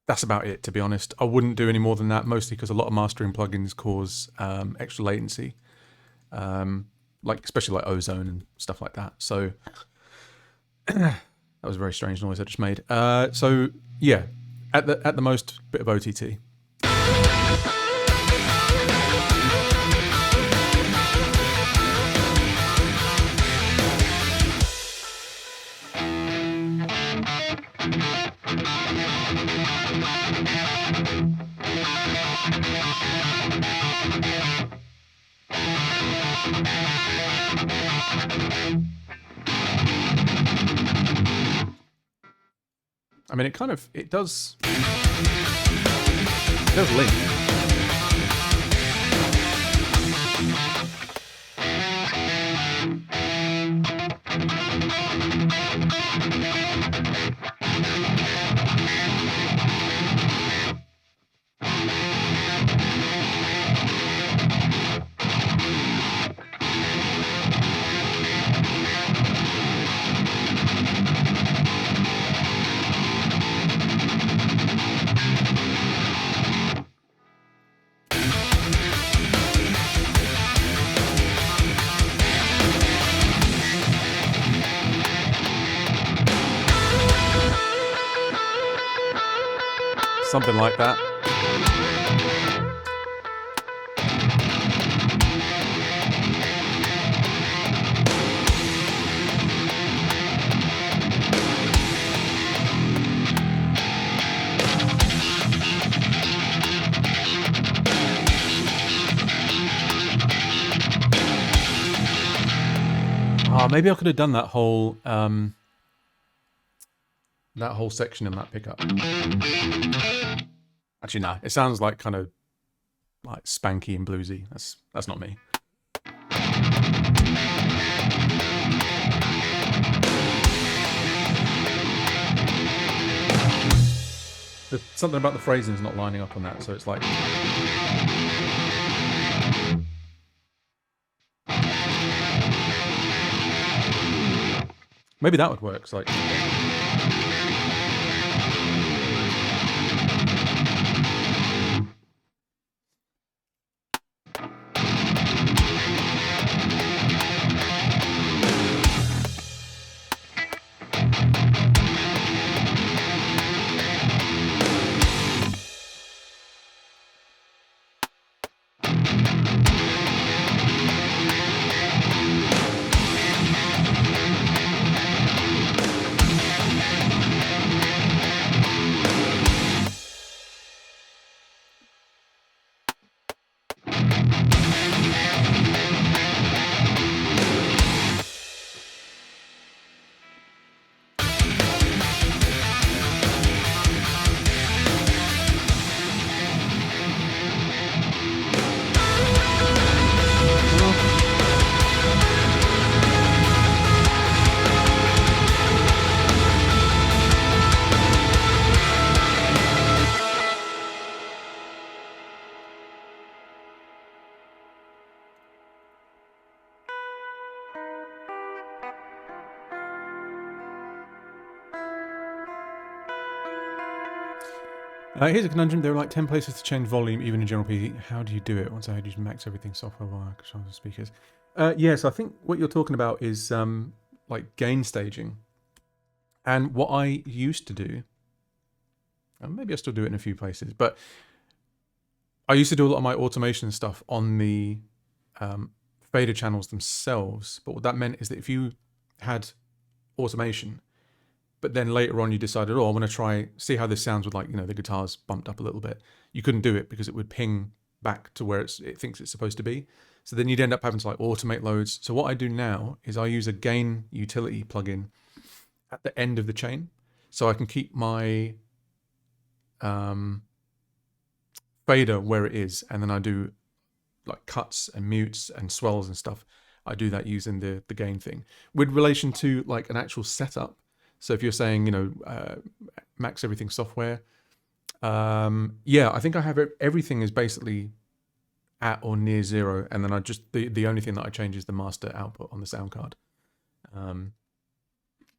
That's about it, to be honest. I wouldn't do any more than that, mostly because a lot of mastering plugins cause extra latency, like especially like Ozone and stuff like that. So that was a very strange noise I just made. So yeah, at the most, bit of OTT. I mean, it does link. Something like that. Oh, maybe I could have done that whole section in that pickup. Actually, no. It sounds like kind of like spanky and bluesy. That's not me. There's something about the phrasing is not lining up on that, so it's like. Maybe that would work. It's like. Here's a conundrum. There are like 10 places to change volume, even in general PC. How do you do it? Once I had you max everything, software, wire, controls, and speakers. Yes, I think what you're talking about is like gain staging. And what I used to do, and maybe I still do it in a few places, but I used to do a lot of my automation stuff on the fader channels themselves. But what that meant is that if you had automation, but then later on you decided, oh, I want to see how this sounds with, like, you know, the guitars bumped up a little bit. You couldn't do it because it would ping back to where it thinks it's supposed to be. So then you'd end up having to like automate loads. So what I do now is I use a gain utility plugin at the end of the chain, so I can keep my fader where it is, and then I do like cuts and mutes and swells and stuff. I do that using the gain thing. With relation to like an actual setup, so if you're saying, you know, max everything software, yeah, I think I have everything is basically at or near 0, and then I just the only thing that I change is the master output on the sound card.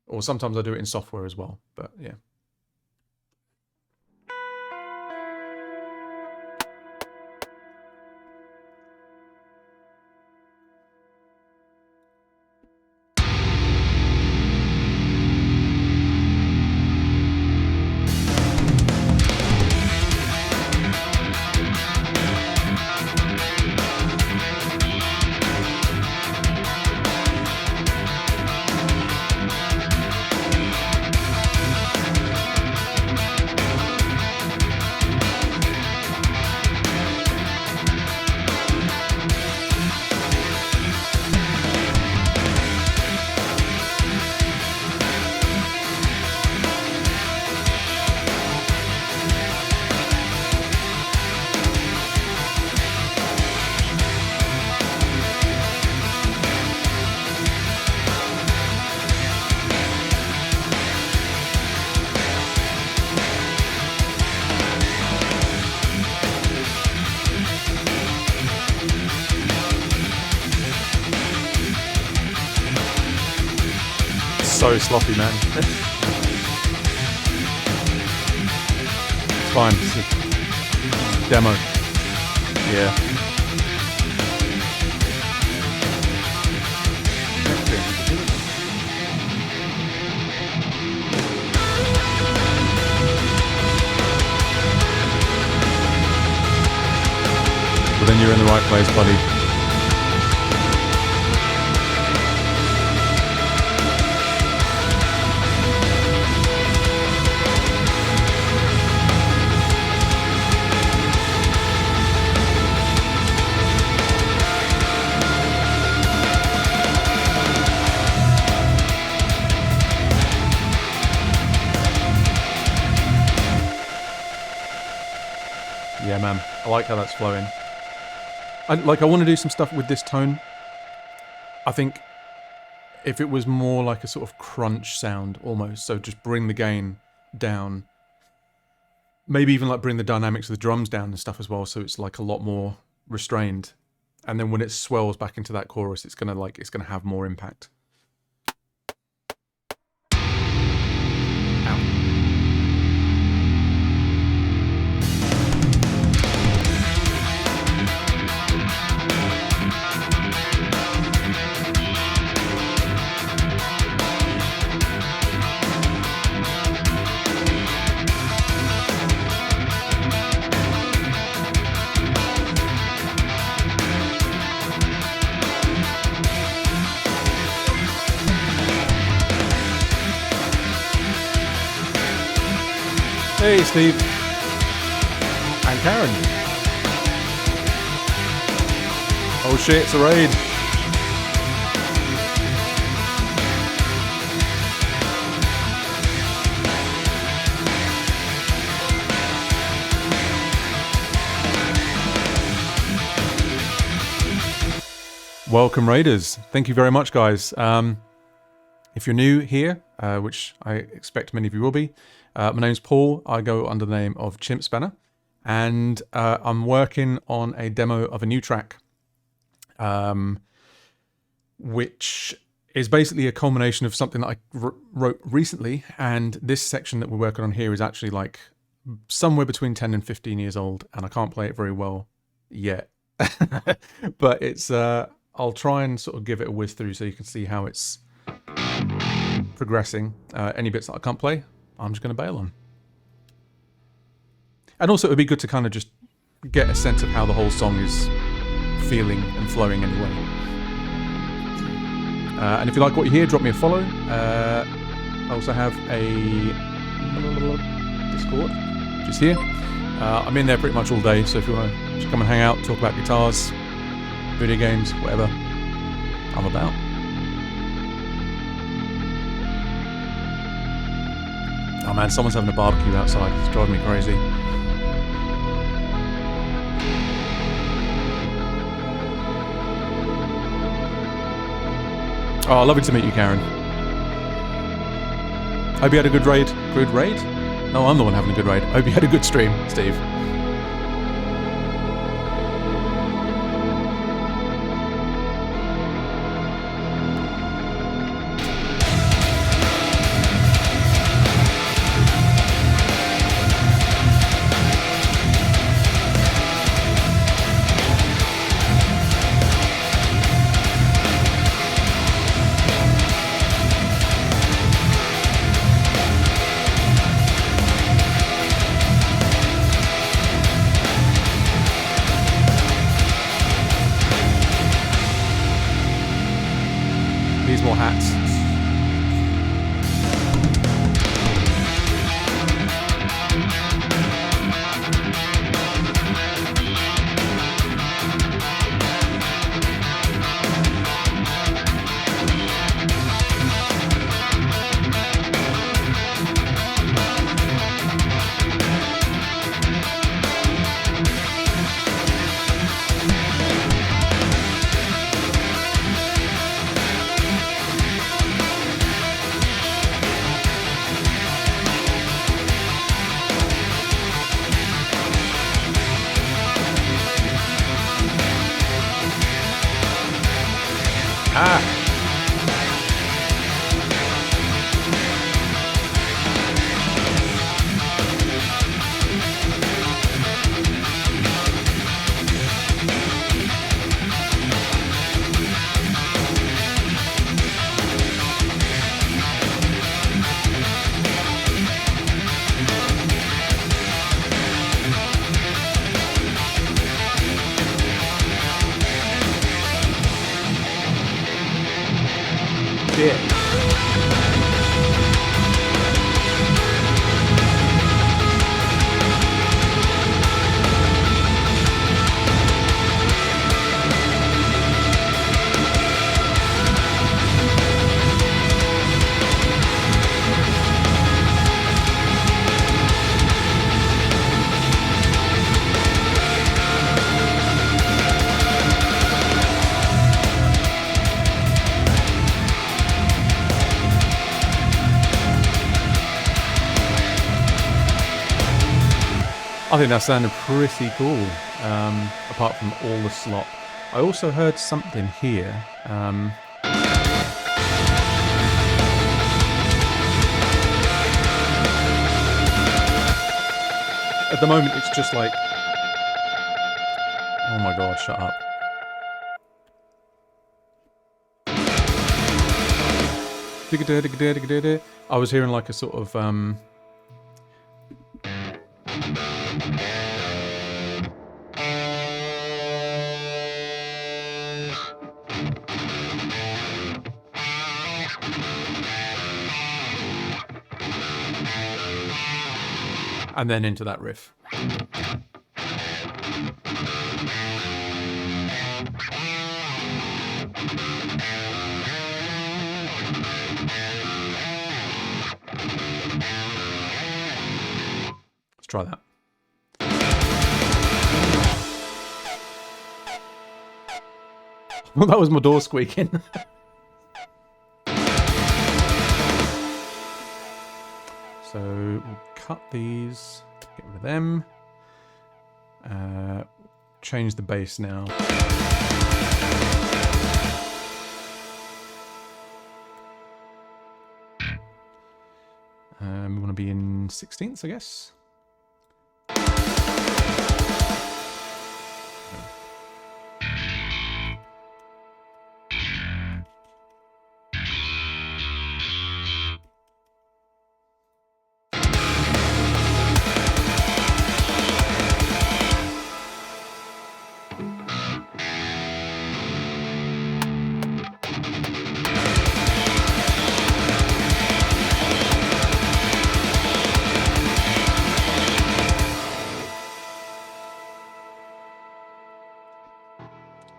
Or sometimes I do it in software as well, but yeah. So sloppy, man. It's fine. It's a demo. Yeah. Well, then you're in the right place, buddy. Yeah, man. I like how that's flowing. I want to do some stuff with this tone. I think if it was more like a sort of crunch sound almost, so just bring the gain down. Maybe even like bring the dynamics of the drums down and stuff as well, so it's like a lot more restrained. And then when it swells back into that chorus, it's gonna have more impact. Hey, Steve. And Karen. Oh shit, it's a raid. Welcome, Raiders. Thank you very much, guys. If you're new here, which I expect many of you will be, my name's Paul. I go under the name of Chimp Spanner, and I'm working on a demo of a new track, which is basically a culmination of something that I wrote recently. And this section that we're working on here is actually like somewhere between 10 and 15 years old, and I can't play it very well yet. But it's I'll try and sort of give it a whiz through so you can see how it's progressing. Any bits that I can't play, I'm just going to bail on. And also it would be good to kind of just get a sense of how the whole song is feeling and flowing anyway. And if you like what you hear, drop me a follow. I also have a Discord, which is here. I'm in there pretty much all day, so if you want to just come and hang out, talk about guitars, video games, whatever, I'm about. Oh man, someone's having a barbecue outside. It's driving me crazy. Oh, lovely to meet you, Karen. Hope you had a good raid. Good raid? No, I'm the one having a good raid. Hope you had a good stream, Steve. More hats. I think that sounded pretty cool, apart from all the slop. I also heard something here. At the moment, it's just like... Oh my god, shut up. I was hearing like a sort of... and then into that riff. Let's try that. Well, that was my door squeaking. So we'll cut these, get rid of them, change the bass now. We want to be in 16ths, I guess.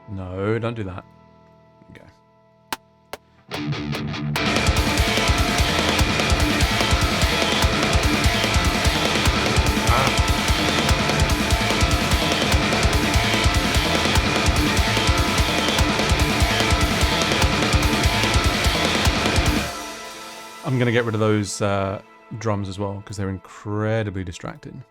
No, don't do that. Okay. I'm going to get rid of those drums as well because they're incredibly distracting.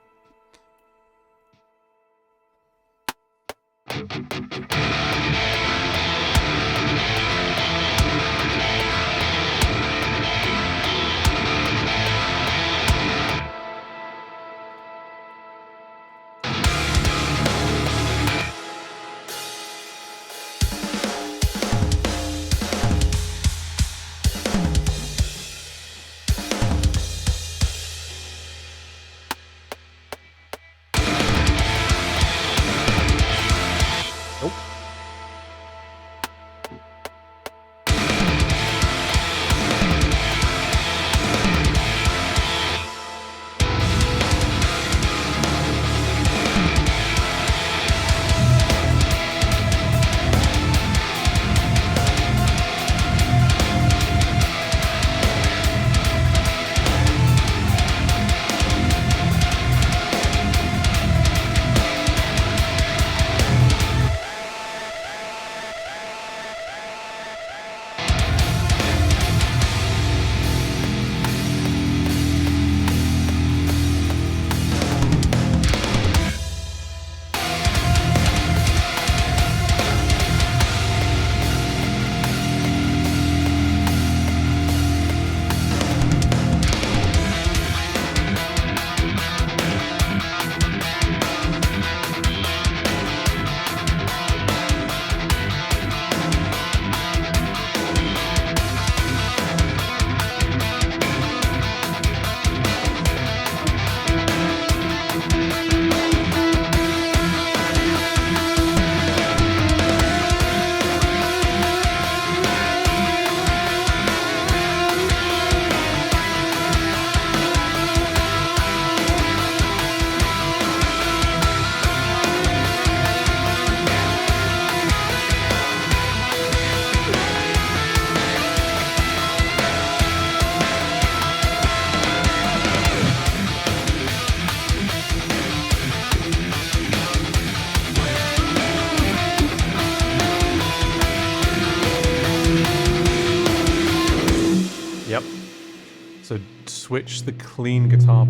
So switch the clean guitar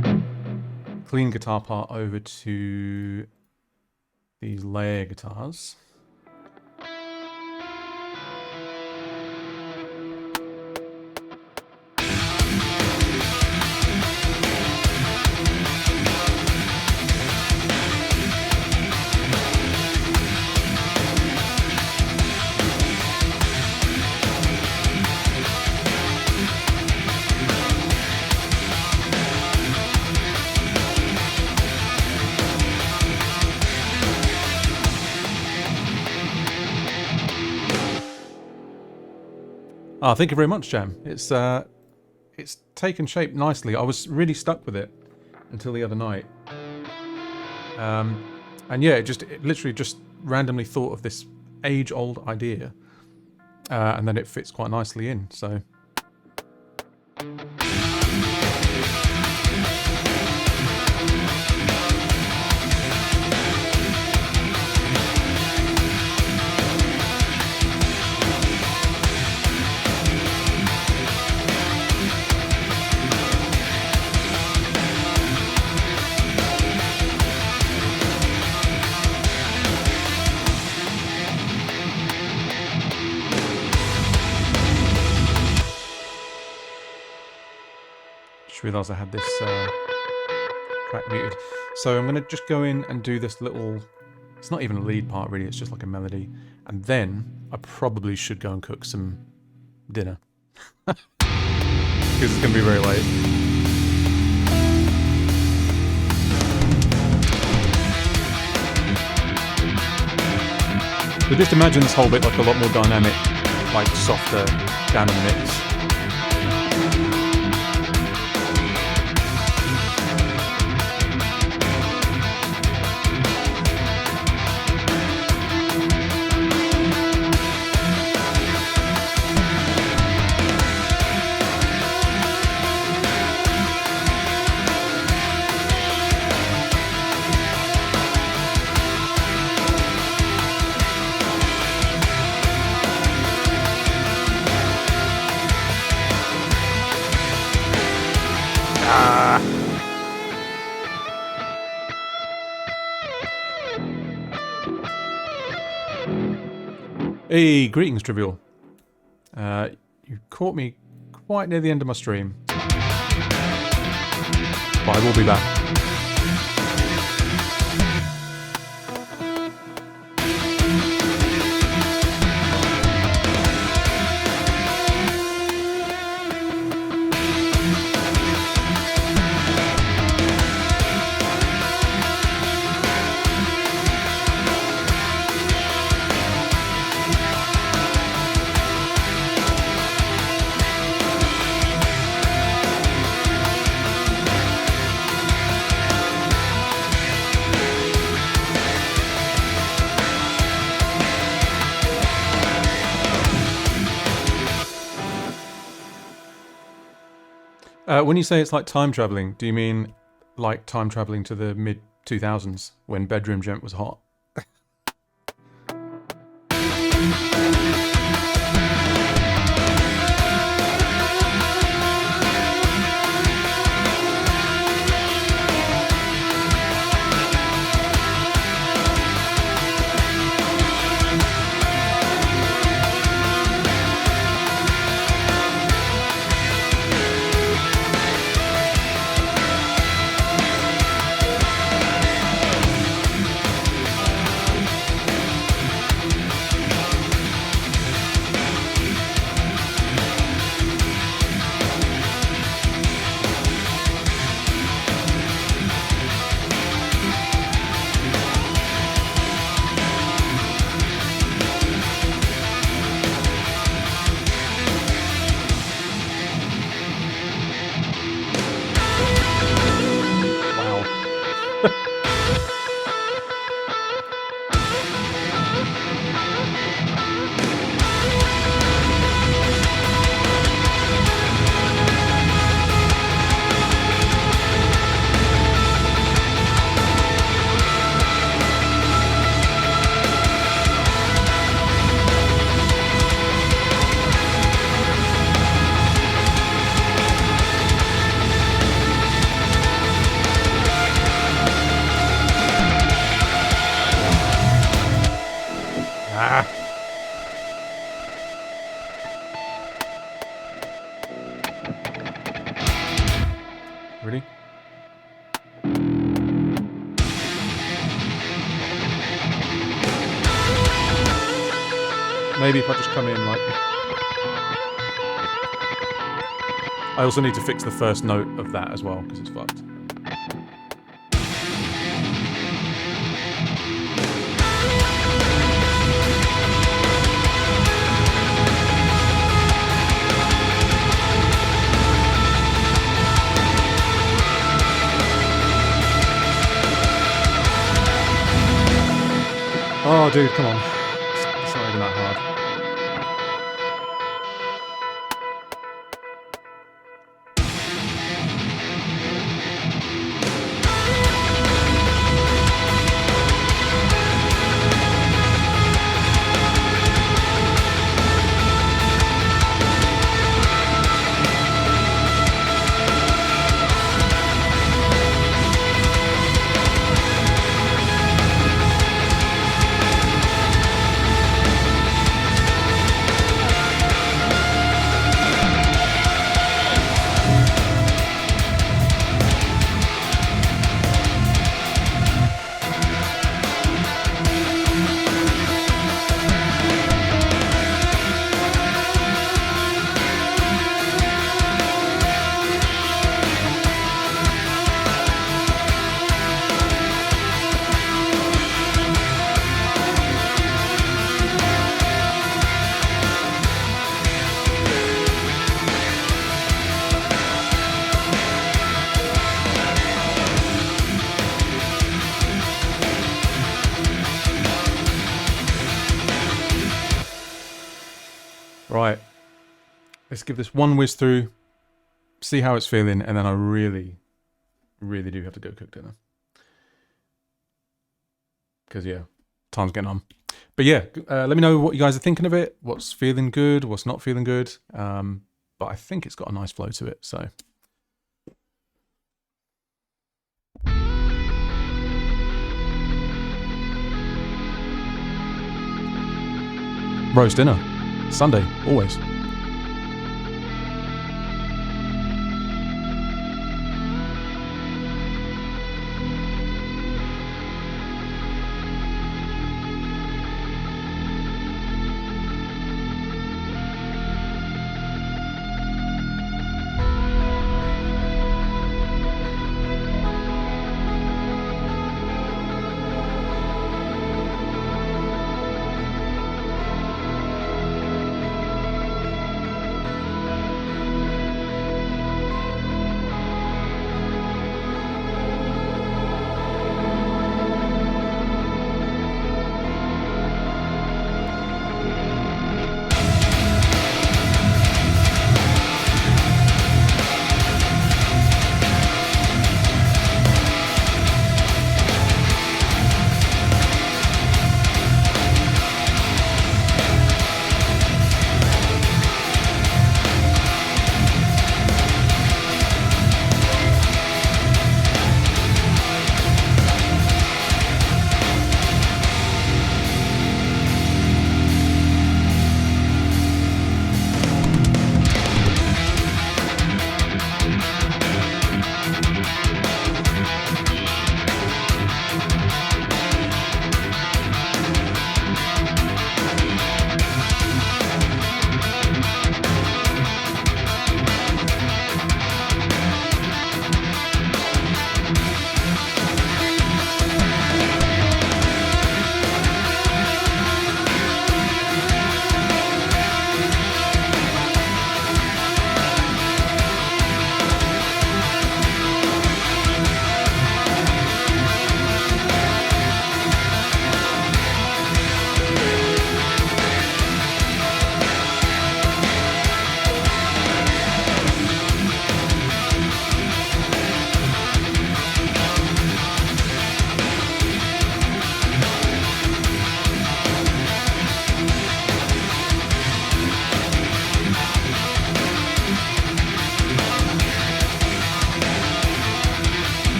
part over to these layer guitars. Oh, thank you very much, Jam. It's taken shape nicely. I was really stuck with it until the other night. And yeah, it literally just randomly thought of this age-old idea. And then it fits quite nicely in, so... Realised I had this track muted. So I'm going to just go in and do this little... It's not even a lead part really, it's just like a melody. And then I probably should go and cook some dinner. Because it's going to be very late. But just imagine this whole bit like a lot more dynamic, like softer down in the mix. Hey, greetings, Trivial. You caught me quite near the end of my stream. But I will be back. When you say it's like time traveling, do you mean like time traveling to the mid 2000s when Bedroom Gent was hot? Really? Maybe if I just come in like... I also need to fix the first note of that as well, because it's fucked. Oh, dude, come on. It's not even that hard. Right. Let's give this one whiz through, see how it's feeling, and then I really, really do have to go cook dinner. Because, yeah, time's getting on. But yeah, let me know what you guys are thinking of it, what's feeling good, what's not feeling good. But I think it's got a nice flow to it, so... roast dinner. Sunday, always.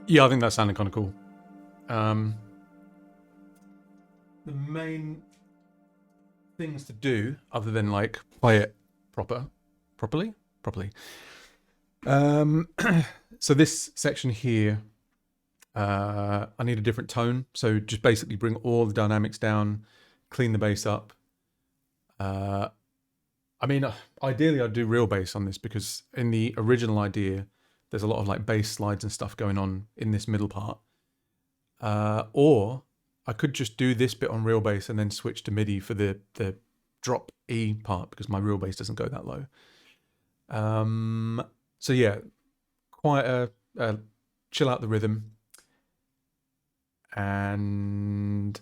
Yeah, I think that sounded kind of cool. The main things to do, other than like play it properly. So this section here, I need a different tone. So just basically bring all the dynamics down, clean the bass up. I mean, ideally I'd do real bass on this, because in the original idea, there's a lot of like bass slides and stuff going on in this middle part. Or I could just do this bit on real bass and then switch to MIDI for the drop E part, because my real bass doesn't go that low. So yeah, quite a chill out the rhythm and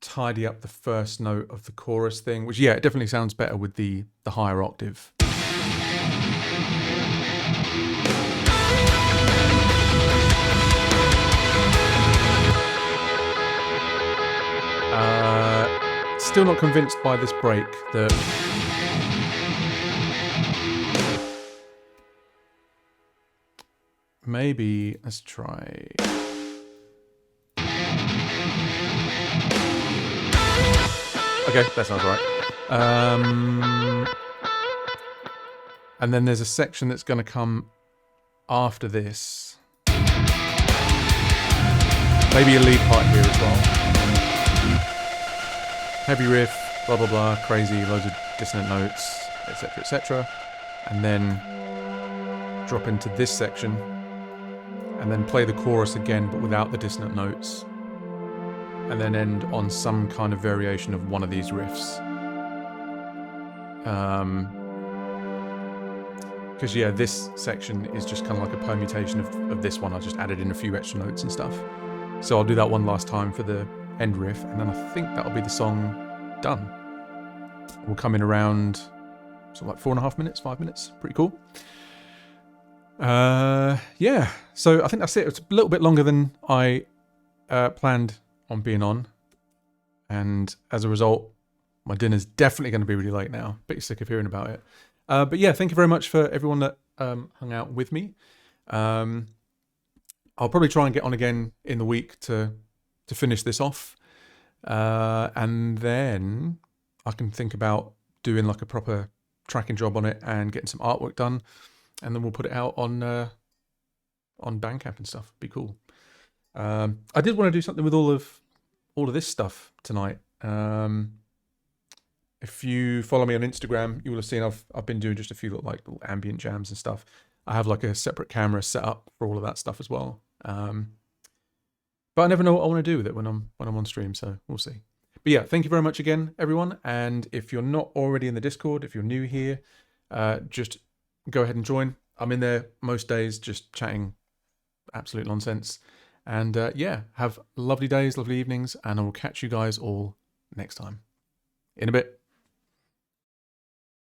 tidy up the first note of the chorus thing, which, yeah, it definitely sounds better with the higher octave. still not convinced by this break that maybe let's try. Okay, that sounds right. And then there's a section that's going to come after this. Maybe a lead part here as well. Heavy riff, blah blah blah, crazy, loads of dissonant notes, etc. etc. And then drop into this section and then play the chorus again but without the dissonant notes. And then end on some kind of variation of one of these riffs. Because yeah, this section is just kind of like a permutation of this one. I just added in a few extra notes and stuff. So I'll do that one last time for the end riff, and then I think that'll be the song done. We'll come in around sort of like 4.5 minutes, 5 minutes. Pretty cool. Yeah, so I think that's it. It's a little bit longer than I planned on being on, and as a result, my dinner's definitely going to be really late now. Bit sick of hearing about it. But yeah, thank you very much for everyone that hung out with me. I'll probably try and get on again in the week to finish this off. And then I can think about doing like a proper tracking job on it and getting some artwork done. And then we'll put it out on Bandcamp and stuff. Be cool. I did want to do something with all of this stuff tonight. If you follow me on Instagram, you will have seen I've been doing just a few little ambient jams and stuff. I have like a separate camera set up for all of that stuff as well. But I never know what I want to do with it when I'm on stream, so we'll see. But yeah, thank you very much again, everyone. And if you're not already in the Discord, if you're new here, just go ahead and join. I'm in there most days, just chatting absolute nonsense. And yeah, have lovely days, lovely evenings, and I will catch you guys all next time. In a bit.